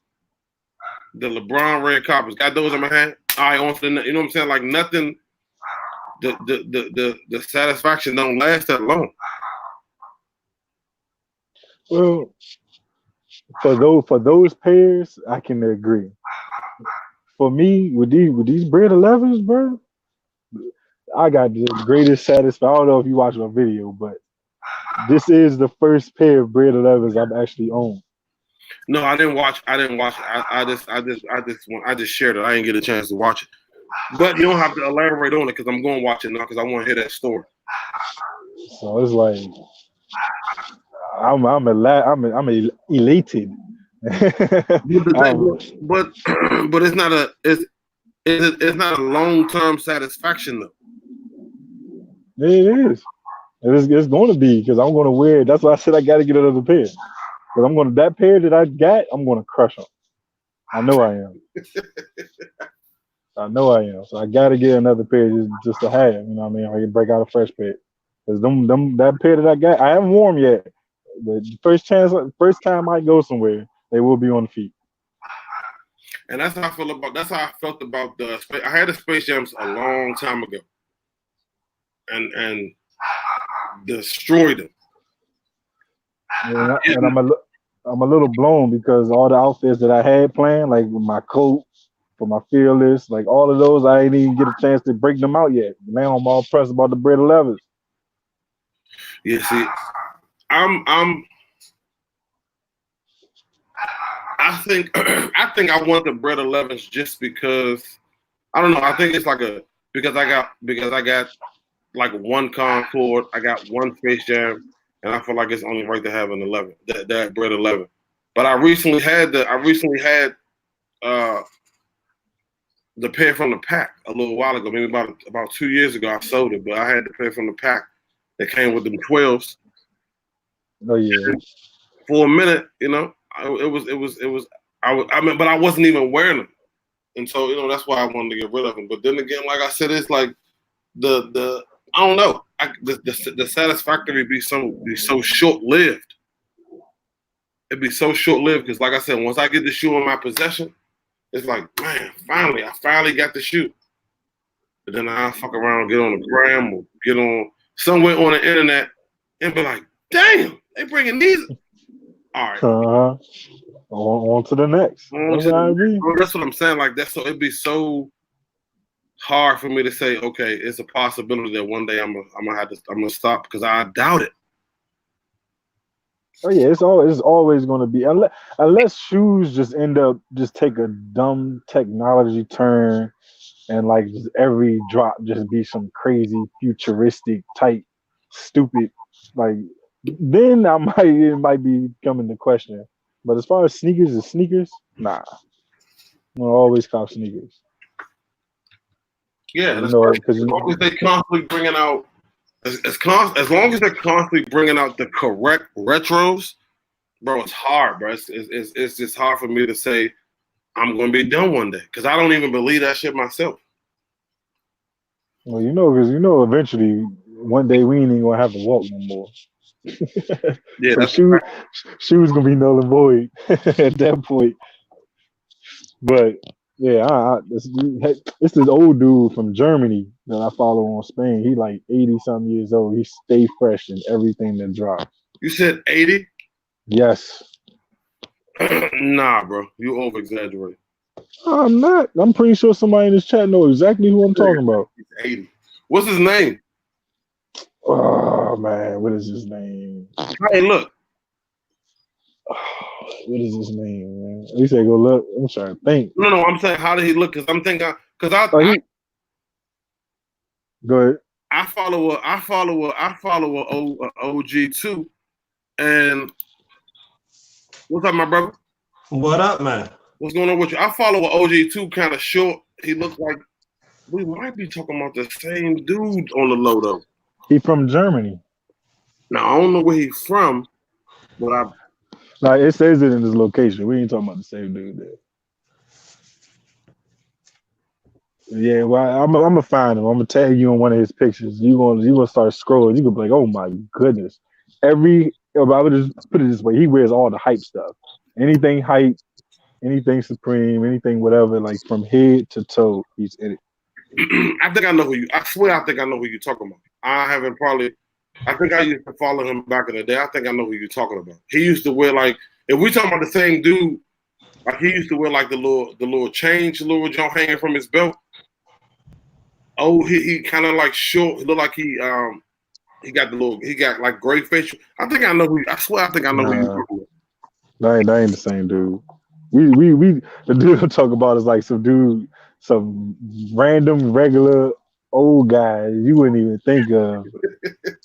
The LeBron red coppers. Got those in my hand. All right, on to the next. You know what I'm saying? Like nothing. The satisfaction don't last that long. Well, for those pairs, I can agree. For me, with these Bread 11s, bro, I got the greatest satisfaction. I don't know if you watched my video, but this is the first pair of Bread 11s I've actually owned. No, I didn't watch. I just shared it. I didn't get a chance to watch it. But you don't have to elaborate on it because I'm going to watch it now because I want to hear that story. So it's like I'm elated. but it's not a long-term satisfaction though. It is. It's going to be because I'm going to wear it. That's why I said I got to get another pair. Because that pair that I got, I'm going to crush them. I know I am. So I got to get another pair just to have. You know what I mean? I can break out a fresh pair. Because that pair that I got, I haven't worn them yet. But first time I go somewhere, they will be on the feet. And that's how I felt about the. I had the Space Jams a long time ago, and destroyed them. And I'm a little blown because all the outfits that I had planned, like with my coat for my Fearless, like all of those, I didn't even get a chance to break them out yet. Now I'm all pressed about the Bread 11s. Yeah, see, I think I want the Bread 11s just because I don't know. I think it's like because I got like one Concord, I got one Space Jam, and I feel like it's only right to have an 11, that Bread 11. But I recently had the pair from the pack a little while ago, maybe about 2 years ago. I sold it, but I had the pair from the pack that came with them 12s. Oh yeah. For a minute, you know, but I wasn't even wearing them, and so you know that's why I wanted to get rid of them. But then again, like I said, it's like the I don't know, the satisfactory be so short lived. It'd be so short lived because, like I said, once I get the shoe in my possession, it's like, man, I finally got the shoe. But then I'll fuck around, get on the gram or get on somewhere on the internet and be like, damn, they bringing these. All right. On to the next. That's what I'm saying. Like that, so it'd be so hard for me to say, okay, it's a possibility that one day I'm gonna stop because I doubt it. Oh yeah, it's always going to be unless shoes just end up just take a dumb technology turn and like just every drop just be some crazy futuristic type stupid like then it might be coming to question. But as far as sneakers, nah. I'll always cop sneakers. Yeah, as long as they constantly bringing out, as long as they're constantly bringing out the correct retros, bro, it's hard, bro. It's just hard for me to say I'm gonna be done one day because I don't even believe that shit myself. Well, because eventually one day we ain't even gonna have to walk no more. Yeah, So that's shoes gonna be null and void at that point. But yeah, it's this old dude from Germany that I follow on Spain. He like 80-something years old. He stay fresh in everything that drops. You said 80? Yes. Nah, bro, you over exaggerate. I'm not. I'm pretty sure somebody in this chat know exactly who I'm talking about. He's 80. What's his name? Oh man, what is his name? Hey, look. What is his name, man? He said, "Go look." I'm trying to think. No, I'm saying, how did he look? Because I'm thinking, go ahead. I follow a OG too, and what's up, my brother? What up, man? What's going on with you? I follow an OG too, kind of short. He looks like we might be talking about the same dude on the low though. He from Germany. Now I don't know where he's from, but Like it says it in his location. We ain't talking about the same dude there. Yeah, well, I'm gonna find him. I'm gonna tag you in one of his pictures. You gonna start scrolling. You gonna be like, oh my goodness. I would just put it this way. He wears all the hype stuff. Anything hype, anything Supreme, anything whatever, like from head to toe, he's in it. I think I know who you. I swear, I think I know who you're talking about. I think I used to follow him back in the day. I think I know who you're talking about. He used to wear like, if we talking about the same dude, like he used to wear like the little chain, little jump hanging from his belt. Oh, he kind of like short. He looked like he got like gray facial. I think I know who. I swear, I think I know who you're talking about. That ain't the same dude. The dude I'm talking about is like some random regular old guy you wouldn't even think of.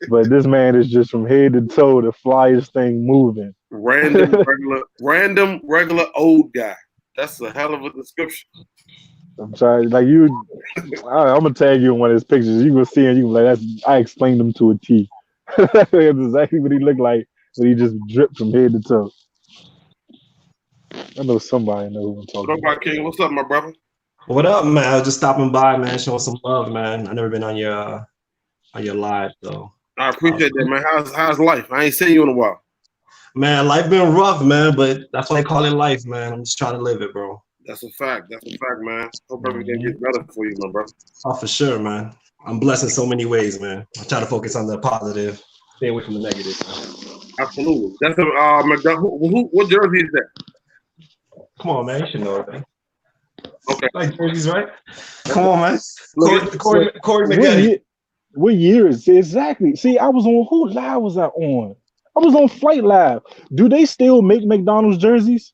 But this man is just from head to toe the flyest thing moving. Random regular old guy. That's a hell of a description. I'm sorry, like I'm gonna tag you in one of his pictures. You gonna see him. You can like I explained him to a T. That's exactly what he looked like when he just dripped from head to toe. I know somebody knows who I'm talking about. King, what's up, my brother? What up, man? I was just stopping by, man, showing some love, man. I've never been on your live, so I appreciate that, man. How's life? I ain't seen you in a while. Man, life been rough, man, but that's why they call it life, man. I'm just trying to live it, bro. That's a fact, man. Hope everything gets better for you, my brother. Oh, for sure, man. I'm blessed in so many ways, man. I try to focus on the positive, stay away from the negative. Man. Absolutely. That's what jersey is that? Come on, man. You should know that. Okay. Like jerseys, right? Come on, man. Corey McGetty. What year is it? Exactly? See, I was on who live was I on? I was on Flight Live. Do they still make McDonald's jerseys?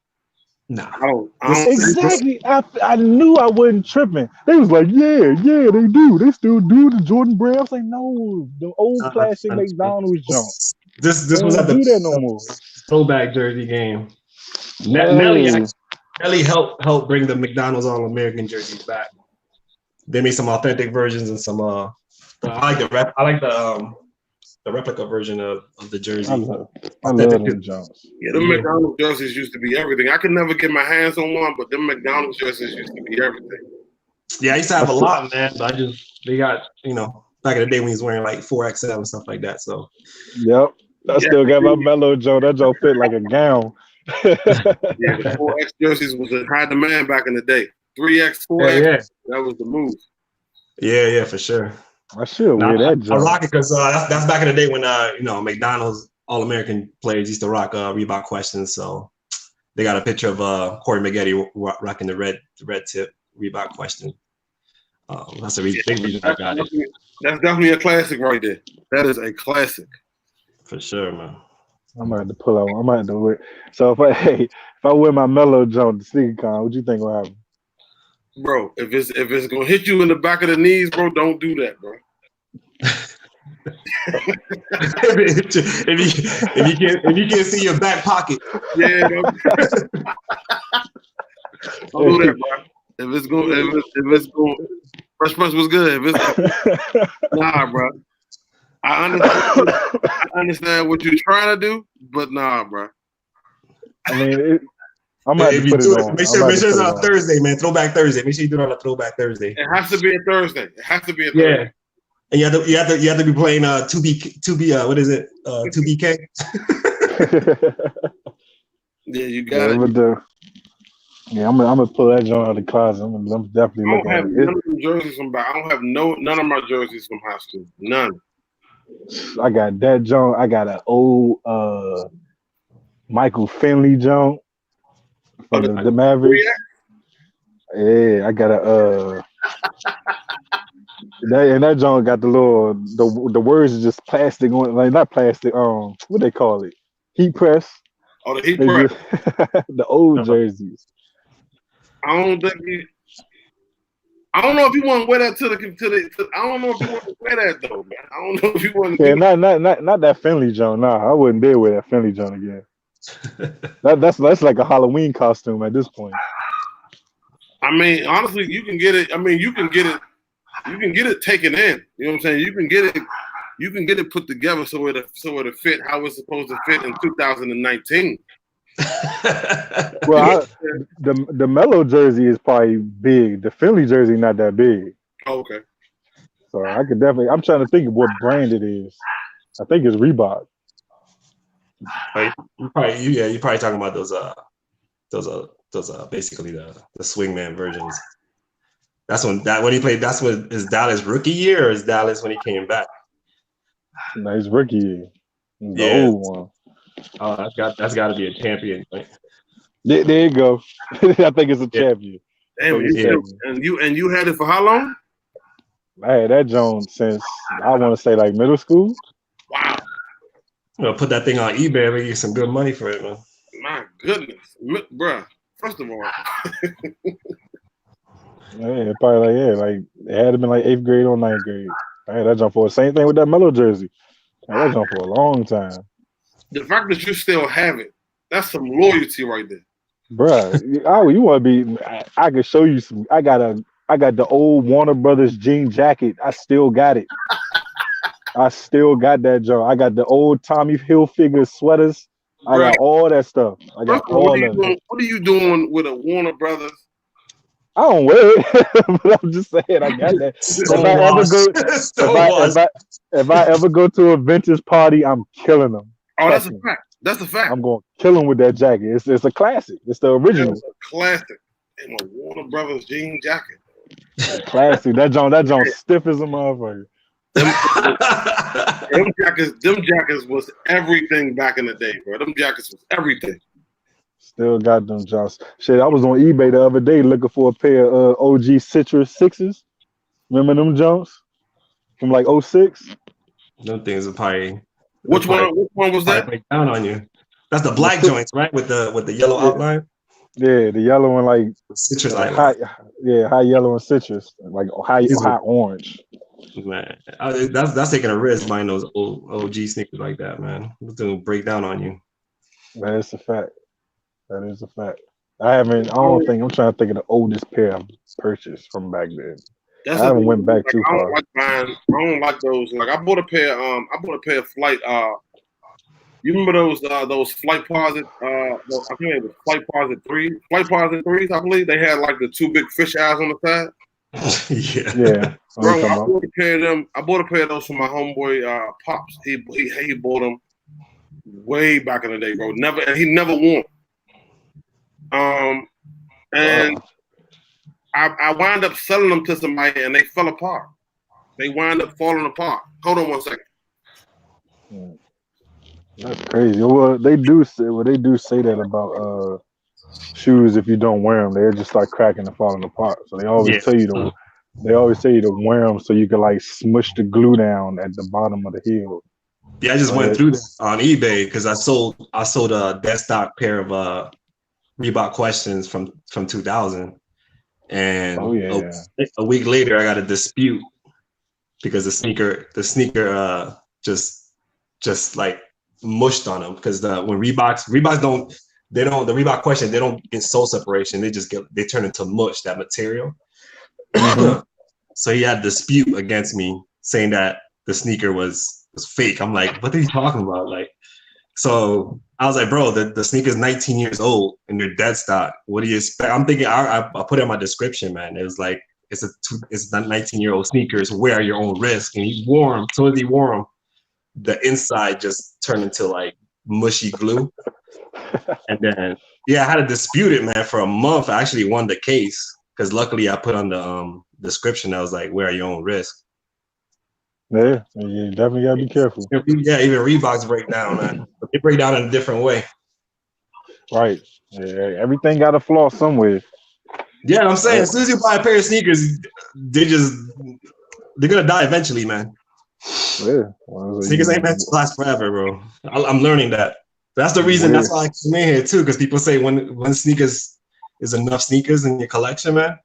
Nah. I don't exactly. I knew I wasn't tripping. They was like, yeah, they do. They still do the Jordan Brand. I was like, no, the old classic McDonald's jump. This was at the no more. throwback jersey game. Nelly helped bring the McDonald's All-American jerseys back. They made some authentic versions and some I like the replica version of the jersey. I love them jumps. Yeah, the McDonald's jerseys used to be everything. I could never get my hands on one, but them McDonald's jerseys used to be everything. Yeah, I used to have a lot, man. But they got, back in the day when he was wearing like 4XL and stuff like that. So. Yep. I still got my Mellow Joe. That Joe fit like a gown. Yeah, the 4X jerseys was in high demand back in the day. 3X, 4X, that was the move. Yeah, for sure. I should wear that jump. I rock it because that's back in the day when McDonald's All-American players used to rock Reebok Questions. So they got a picture of Corey McGetty rocking the red tip Reebok Question. That's a big reason I got it. That's definitely a classic right there. That is a classic. For sure, man. I might have to pull out. I might have to wear. So if I wear my Mellow jump to SneakerCon, what you think will happen? Bro, if it's gonna hit you in the back of the knees, bro, don't do that, bro. if you can't see your back pocket, yeah, don't do that, bro. If it's going, Fresh Prince was good. Nah, bro. I understand what you're trying to do, but nah, bro. I mean, I'm gonna have If to you put it do it, on. make I'm sure gonna have it's to put it on on. Thursday, man. Throwback Thursday. Make sure you do it on a Throwback Thursday. It has to be a Thursday. It has to be a Yeah. Thursday. And you have to be playing 2B what is it? 2BK. Yeah, you Yeah, got it. but I'm gonna pull that joint out of the closet. I'm definitely I looking don't have at none it. of them jerseys from back. I don't have none of my jerseys from high school. None. I got that joint. I got an old Michael Finley joint from the Mavericks. Yeah, I got a that joint got the little the words are just plastic on, like not plastic. What they call it? Heat press. Oh, the Heat They press. just- the old jerseys. I don't think I don't know if you want to wear that to I don't know if you want to wear that though, man. I don't know if you want to. Yeah, not that Finley joint. Nah, I wouldn't dare wear that Finley joint again. That's like a Halloween costume at this point. I mean, honestly, you can get it. I mean, you can get it taken in. You know what I'm saying? You can get it put together so it fit how it's supposed to fit in 2019. Well, the Melo jersey is probably big. The Finley jersey not that big. Oh, okay. So I could definitely. I'm trying to think of what brand it is. I think it's Reebok. You're probably talking about those basically the swingman versions. That's when he played. That's when is Dallas rookie year or is Dallas when he came back? Nice rookie year. The old one. Oh, that's got to be a champion. Right? There you go. I think it's a champion. Damn, you had it for how long? I had that Jones since I want to say like middle school. Wow. Put that thing on eBay and get some good money for it, man. My goodness, bruh. First of all, yeah, probably like it had to been like 8th grade or 9th grade. I had that jump for the same thing with that Melo jersey. I had that jump for a long time. The fact that you still have it, that's some loyalty right there. Bruh, you want to be? I could show you some. I got the old Warner Brothers jean jacket. I still got it. I still got that jump. I got the old Tommy Hilfiger sweaters. I got all that stuff. I got all of it. What are you doing with a Warner Brothers? I don't wear it, but I'm just saying I got that. If I ever go to a vintage party, I'm killing them. Oh, that's a fact. That's a fact. I'm going to kill them with that jacket. It's a classic. It's the original. It's a classic. And a Warner Brothers jean jacket. Classic. That joint stiff as a motherfucker. Them jackets was everything back in the day, bro. Them jackets was everything. Still got them jobs. Shit, I was on eBay the other day looking for a pair of OG Citrus 6s. Remember them jumps from like 06? Them things are probably. Which one was that? Break down on you. That's the black joints, right? With the yellow outline. Yeah, the yellow and like citrus, like high yellow and citrus, like high orange. Man, that's taking a risk buying those old OG sneakers like that, man. It's gonna break down on you. That is a fact. That is a fact. I'm trying to think of the oldest pair I've purchased from back then. I haven't went back too far. I don't like those. Like I bought a pair of Flight. You remember those Flight Posit? I think it was Flight Posit 3. Flight Posit 3s, I believe. They had like the two big fish eyes on the side. Yeah. Bro, I bought a pair of them. I bought a pair of those for my homeboy Pops. He bought them way back in the day, bro. He never wore them. And I wound up selling them to somebody, and they fell apart. They wound up falling apart. Hold on one second. That's crazy. Well, they do say that about shoes. If you don't wear them, they just start cracking and falling apart. So they always tell you to. They always tell you to wear them so you can like smush the glue down at the bottom of the heel. Yeah, I just went through this on eBay because I sold a desktop pair of Reebok Questions from 2000, and a week later I got a dispute because the sneaker just like mushed on them because when Reeboks don't the Reebok Question, they don't get sole separation, they turn into mush, that material. So he had a dispute against me saying that the sneaker was fake. I'm like, what are you talking about? Like, So I was like, bro, the sneaker's 19 years old and they're dead stock. What do you expect? I'm thinking, I put it in my description, man. It was like, it's 19-year-old sneakers. Wear your own risk. And he wore them. As soon as he wore them, the inside just turned into like mushy glue. And then, I had to dispute it, man, for a month. I actually won the case because luckily I put on the description. I was like, wear your own risk. Yeah, you definitely gotta be careful. Yeah, even Reeboks break down, man. They break down in a different way. Right. Yeah, everything got a flaw somewhere. Yeah, I'm saying, as soon as you buy a pair of sneakers, they're gonna die eventually, man. Yeah. Sneakers ain't meant to last forever, bro. I'm learning that. That's the reason. That's why I came in here too, because people say when sneakers is enough sneakers in your collection, man.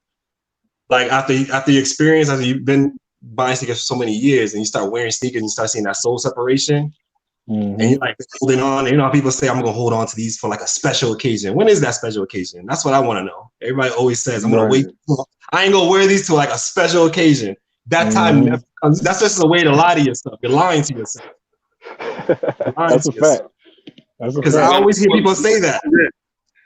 Like after you experience, after you've been buying sneakers for so many years, and you start wearing sneakers, and you start seeing that soul separation, and you're like holding on. You know how people say, "I'm gonna hold on to these for like a special occasion." When is that special occasion? That's what I want to know. Everybody always says, "I'm gonna wait. I ain't gonna wear these to like a special occasion." That time never comes. That's just a way to lie to yourself. You're lying to yourself. That's a fact. Because I always hear people say that.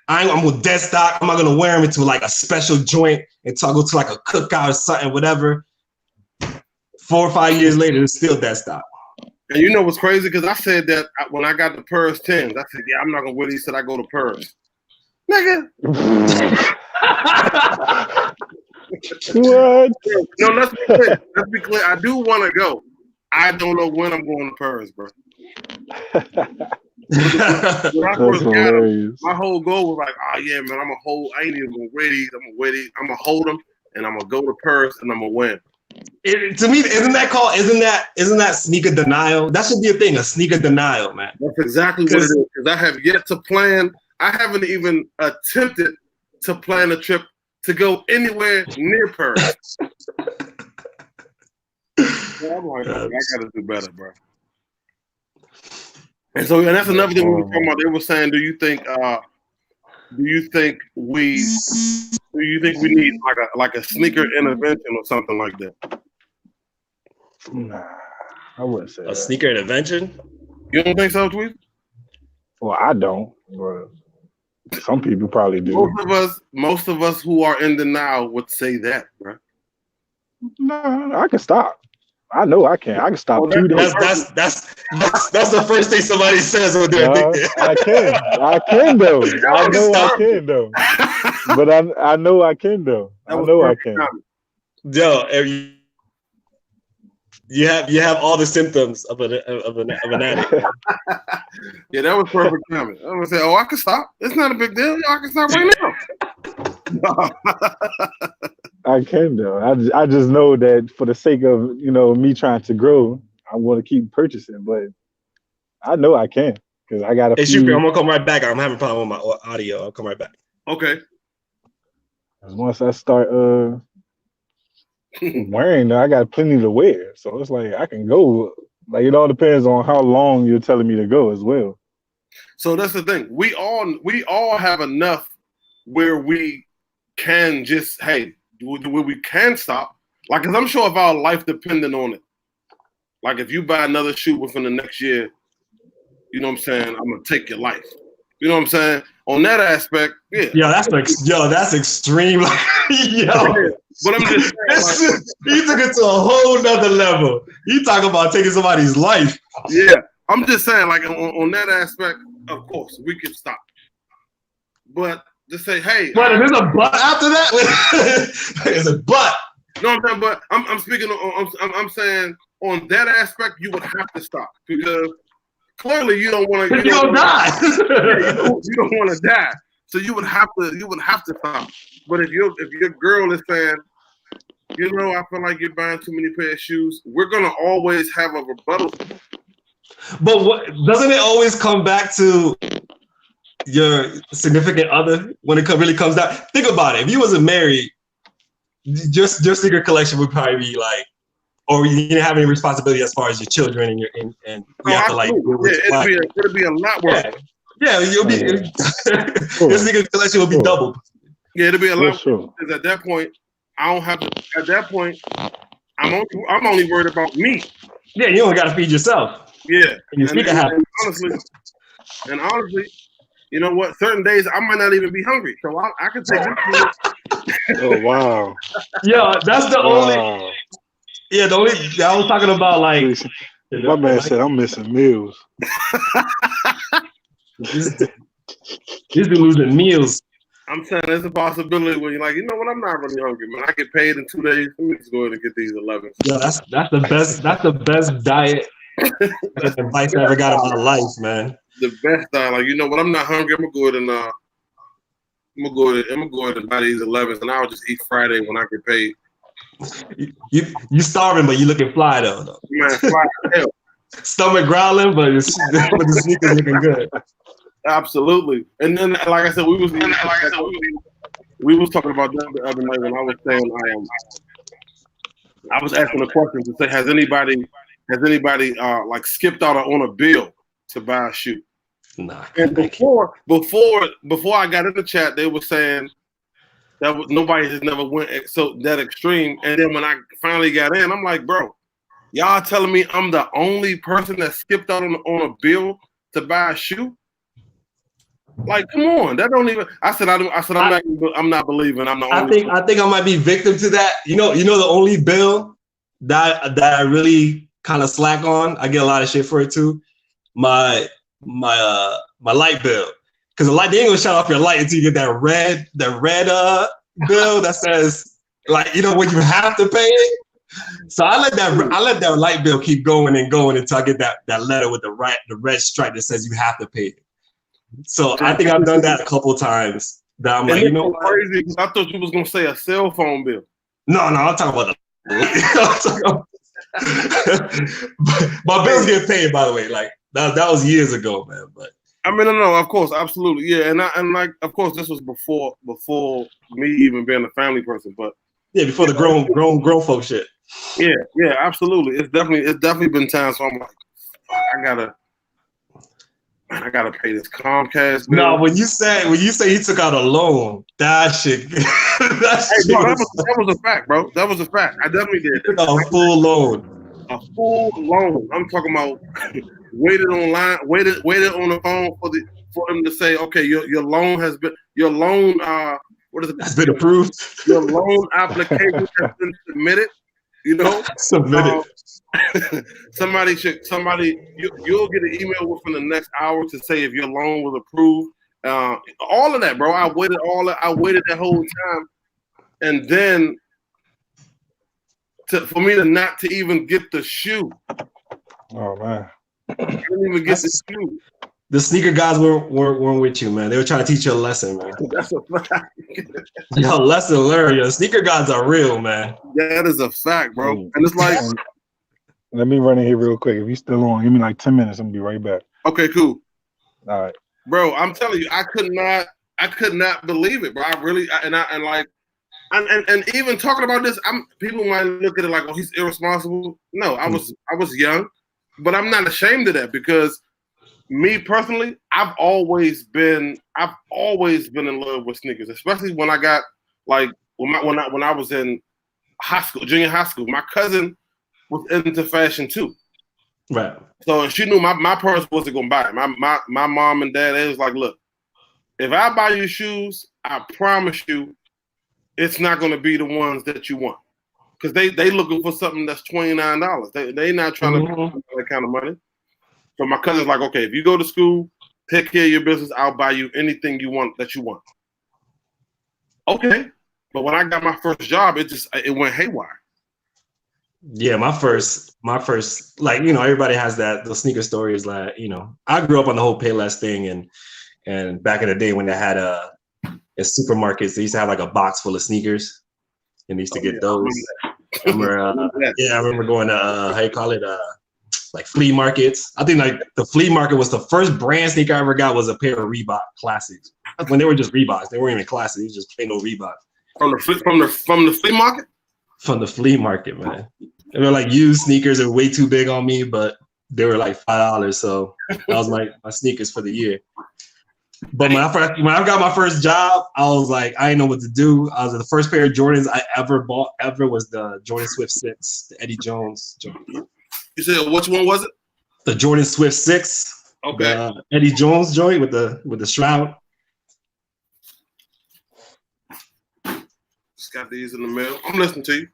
I'm with dead stock. I'm not gonna wear them into like a special joint and go to like a cookout or something, whatever. 4 or 5 years later, it's still dead stock. And you know what's crazy? Because I said that when I got the Purse 10s, I said, yeah, I'm not gonna wear these till I go to Purse. Nigga. What? No, let's be clear. Let's be clear. I do want to go. I don't know when I'm going to Purse, bro. When I first got them, my whole goal was like, oh yeah, man, I ain't even gonna wear these. I'm gonna hold them, and I'm gonna go to Purse, and I'm gonna win. To me, isn't that sneaker denial? That should be a thing, a sneaker denial, man. That's exactly what it is. Because I have yet to plan. I haven't even attempted to plan a trip to go anywhere near Purse. So I'm like, I gotta do better, bro. And that's another thing we were talking about. They were saying, do you think we need like a sneaker intervention or something like that? Nah, I wouldn't say a sneaker intervention. You don't think so, Tweet? Well, I don't, but some people probably do. Most of us who are in denial would say that, bro. No, I can stop. I know I can. I can stop 2 days. That's the first thing somebody says when they're addicted. I can though. I know I can though. But I know I can though. I know I can. Yo, you have all the symptoms of an addict. Yeah, that was perfect timing. I'm gonna say, oh, I can stop. It's not a big deal. I can stop right now. I can though. I just know that for the sake of me trying to grow, I want to keep purchasing. But I know I can because I got a. Hey, Shukri, I'm gonna come right back. I'm having a problem with my audio. I'll come right back. Okay. Once I start wearing, I got plenty to wear, so it's like I can go. Like it all depends on how long you're telling me to go as well. So that's the thing. We all have enough where we can just where we can stop. Like, cause I'm sure if our life depended on it. Like if you buy another shoe within the next year, you know what I'm saying? I'm gonna take your life. You know what I'm saying? On that aspect, yeah. That's extreme. But I'm just saying, he took it to a whole nother level. You talk about taking somebody's life. Yeah, I'm just saying, like on that aspect, of course we can stop. But just say, hey. But if there's a but after that, there's a but. No, I'm saying, but I'm speaking. I'm saying on that aspect, you would have to stop because clearly you don't want to. You don't die. You don't want to die, so you would have to stop. But if your girl is saying, I feel like you're buying too many pair of shoes, we're gonna always have a rebuttal. But doesn't it always come back to your significant other when it really comes down? Think about it. If you wasn't married, your sneaker collection would probably be like, or you didn't have any responsibility as far as your children and you have to like. It'd be a lot worse. Yeah, you'll be. Your sneaker collection will be doubled. Yeah, it'll be a lot worse because at that point, I don't have to. At that point, I'm only worried about me. Yeah, you only got to feed yourself. Yeah, and your sneaker habits. Honestly, And honestly, you know what? Certain days I might not even be hungry, so I can take this. Oh wow. Yeah, that's the only. Wow. Yeah, the only. I was talking about like. Listen, my man said I'm missing meals. He's been losing meals. I'm saying there's a possibility where you're like, you know what? I'm not really hungry, man. I get paid in 2 days. Let me just go ahead and get these 11. Yeah, that's the best. That's the best diet and advice I ever got in my life, man. The best diet. Like, you know what? I'm not hungry. I'm gonna go ahead and buy these 11s, and I'll just eat Friday when I get paid. You starving, but you looking fly though. Man, fly as hell. Stomach growling, but the sneakers looking good. Absolutely. And then, like I said, we was talking about that the other night when I was saying I was asking a question to say, has anybody like skipped out on a bill to buy a shoe? Nah. And before I got in the chat, they were saying that nobody has never went so that extreme. And then when I finally got in, I'm like, bro, y'all telling me I'm the only person that skipped out on a bill to buy a shoe? Like, come on, that don't even. I'm not believing. I'm the only. I think I might be victim to that. You know the only bill that I really kind of slack on. I get a lot of shit for it too. My light bill, because the light, they ain't gonna shut off your light until you get that red bill that says, like, you know, when you have to pay it. So I let that light bill keep going and going until I get that letter with the red stripe that says you have to pay it. So I think I've done that a couple times. That I'm like, you know, crazy, because I thought you was gonna say a cell phone bill. No, I'm talking about my bills get paid, by the way. Like that was years ago, man. But I mean, no, of course, absolutely, yeah, and like, of course, this was before me even being a family person, but yeah, before the grown folk shit. Yeah, absolutely. It's definitely been times where I'm like, I gotta pay this Comcast bill. No, when you say he took out a loan, that shit. That was a fact, bro. That was a fact. I definitely did. A full loan. A full loan. I'm talking about waited online, waited on the phone for them to say, okay, your loan has been what is it? Has been approved. Your loan application has been submitted. You know, submitted. You'll get an email within the next hour to say if your loan was approved. All of that, bro. I waited that whole time, and then for me to not to even get the shoe. Oh man, I didn't even get the shoe. The sneaker guys weren't with you, man. They were trying to teach you a lesson, man. That's a fact. Yo, lesson learned. Yo, sneaker gods are real, man. That is a fact, bro. And it's like, let me run in here real quick. If you still on, give me like 10 minutes. I'm gonna be right back. Okay, cool. All right, bro. I'm telling you, I could not believe it, bro. And even talking about this, people might look at it like, oh, he's irresponsible. No, I was young, but I'm not ashamed of that, because me personally, I've always been in love with sneakers, especially when I got like when I was in junior high school. My cousin was into fashion too, right? So she knew my parents wasn't gonna buy it. My mom and dad, they was like, look, if I buy you shoes, I promise you, it's not gonna be the ones that you want, because they looking for something that's $29. They not trying to pay that kind of money. So my cousin's like, okay, if you go to school, take care of your business, I'll buy you anything you want that you want. Okay. But when I got my first job, it went haywire. Yeah, my first, like, you know, everybody has those sneaker stories. Like, you know, I grew up on the whole Payless thing, and back in the day when they had in supermarkets, they used to have like a box full of sneakers, and they used to get those. I remember going to how you call it, like flea markets. I think like the flea market was the first brand sneaker I ever got was a pair of Reebok Classics. When they were just Reeboks, they weren't even classics. They just plain old Reebok. From the flea market. From the flea market, man. They were like used sneakers. They were way too big on me, but they were like $5. So that was my sneakers for the year. But when I got my first job, I was like, I didn't know what to do. The first pair of Jordans I ever bought was the Jordan Swift 6, the Eddie Jones Jordan. You said which one was it? The Jordan Swift 6. Okay. The Eddie Jones joint with the shroud. Just got these in the mail. I'm listening to you.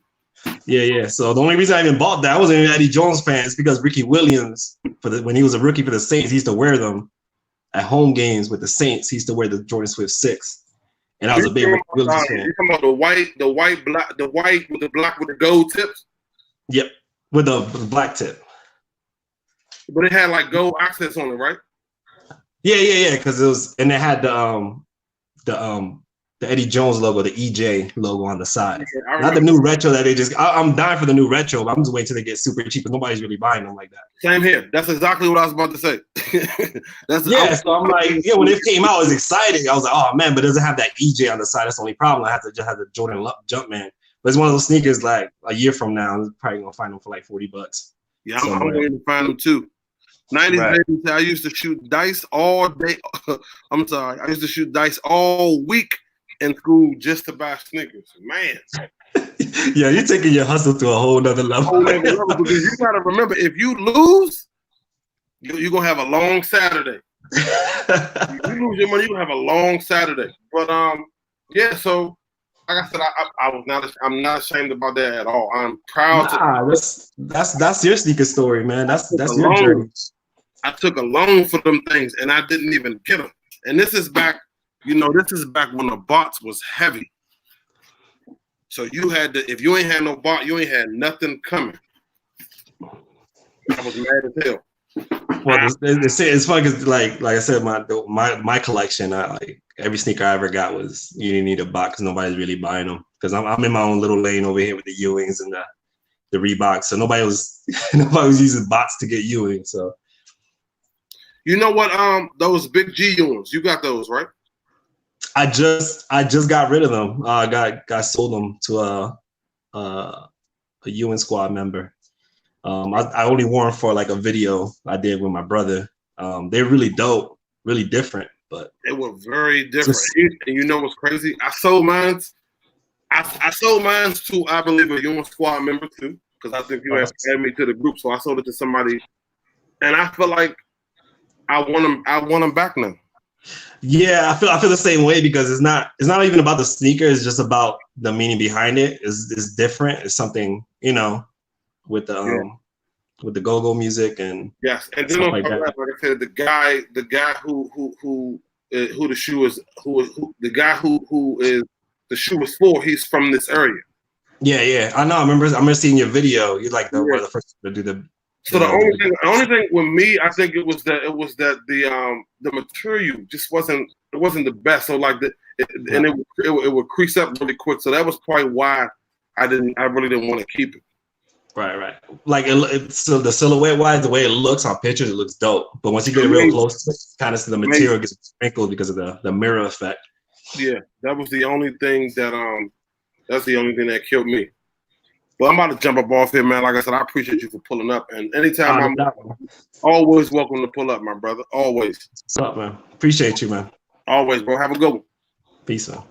Yeah. So the only reason I even bought that, I wasn't even an Eddie Jones fan. It's because Ricky Williams, when he was a rookie for the Saints, he used to wear them at home games with the Saints. He used to wear the Jordan Swift 6, and I was a big Ricky Williams fan. You talking about the white with the black with the gold tips? Yep, with the black tip. But it had like gold accents on it, right? Yeah. Because it was, and it had the Eddie Jones logo, the EJ logo on the side. Yeah, not the new retro that they just. I'm dying for the new retro, but I'm just waiting till they get super cheap, but nobody's really buying them like that. Same here. That's exactly what I was about to say. So I'm like, when it came out, it was exciting. I was like, oh man, but it doesn't have that EJ on the side. That's the only problem. I have to just have the Jordan Jumpman. But it's one of those sneakers like a year from now, I'm probably gonna find them for like $40. Yeah, I'm going to find them too. 90s babies, I used to shoot dice all day. I'm sorry, I used to shoot dice all week in school just to buy sneakers. Man. Yeah, you're taking your hustle to a whole nother level. Because you gotta remember, if you lose, you're gonna have a long Saturday. If you lose your money, you're gonna have a long Saturday. But yeah, so like I said, I'm not ashamed about that at all. I'm proud that's your sneaker story, man. That's your journey. I took a loan for them things and I didn't even get them. And this is back when the bots was heavy. So you had to, if you ain't had no bot, you ain't had nothing coming. I was mad as hell. Well, it's funny because like I said, my collection, like every sneaker I ever got was you didn't need a bot because nobody's really buying them. Because I'm in my own little lane over here with the Ewings and the Reeboks, so nobody was using bots to get Ewing. So you know what? Those big G Ewings, you got those, right? I just got rid of them. Got sold them to a Ewing squad member. I only wore them for like a video I did with my brother. They're really dope, really different, but they were very different. And you know what's crazy? I sold mine. I sold mine to, I believe, a Ewing squad member too, because I think you had added me to the group. So I sold it to somebody, and I feel like I want them back now. Yeah, I feel the same way because it's not even about the sneaker. It's just about the meaning behind it. It's different. It's something, with the go-go music and yes, and then like I said, the guy who the shoe is the shoe is for. He's from this area. Yeah, I know. I remember seeing your video. You're like one of the first to do the. So the only thing with me, I think it was that the material just wasn't the best. So like it would crease up really quick. So that was probably why I really didn't want to keep it. Right. Like so the silhouette wise, the way it looks on pictures, it looks dope. But once you get it real close, kind of the material gets sprinkled because of the mirror effect. Yeah, that was the only thing that's the only thing that killed me. Well, I'm about to jump up off here, man. Like I said, I appreciate you for pulling up. And anytime I'm always welcome to pull up, my brother. Always. What's up, man? Appreciate you, man. Always, bro. Have a good one. Peace, man.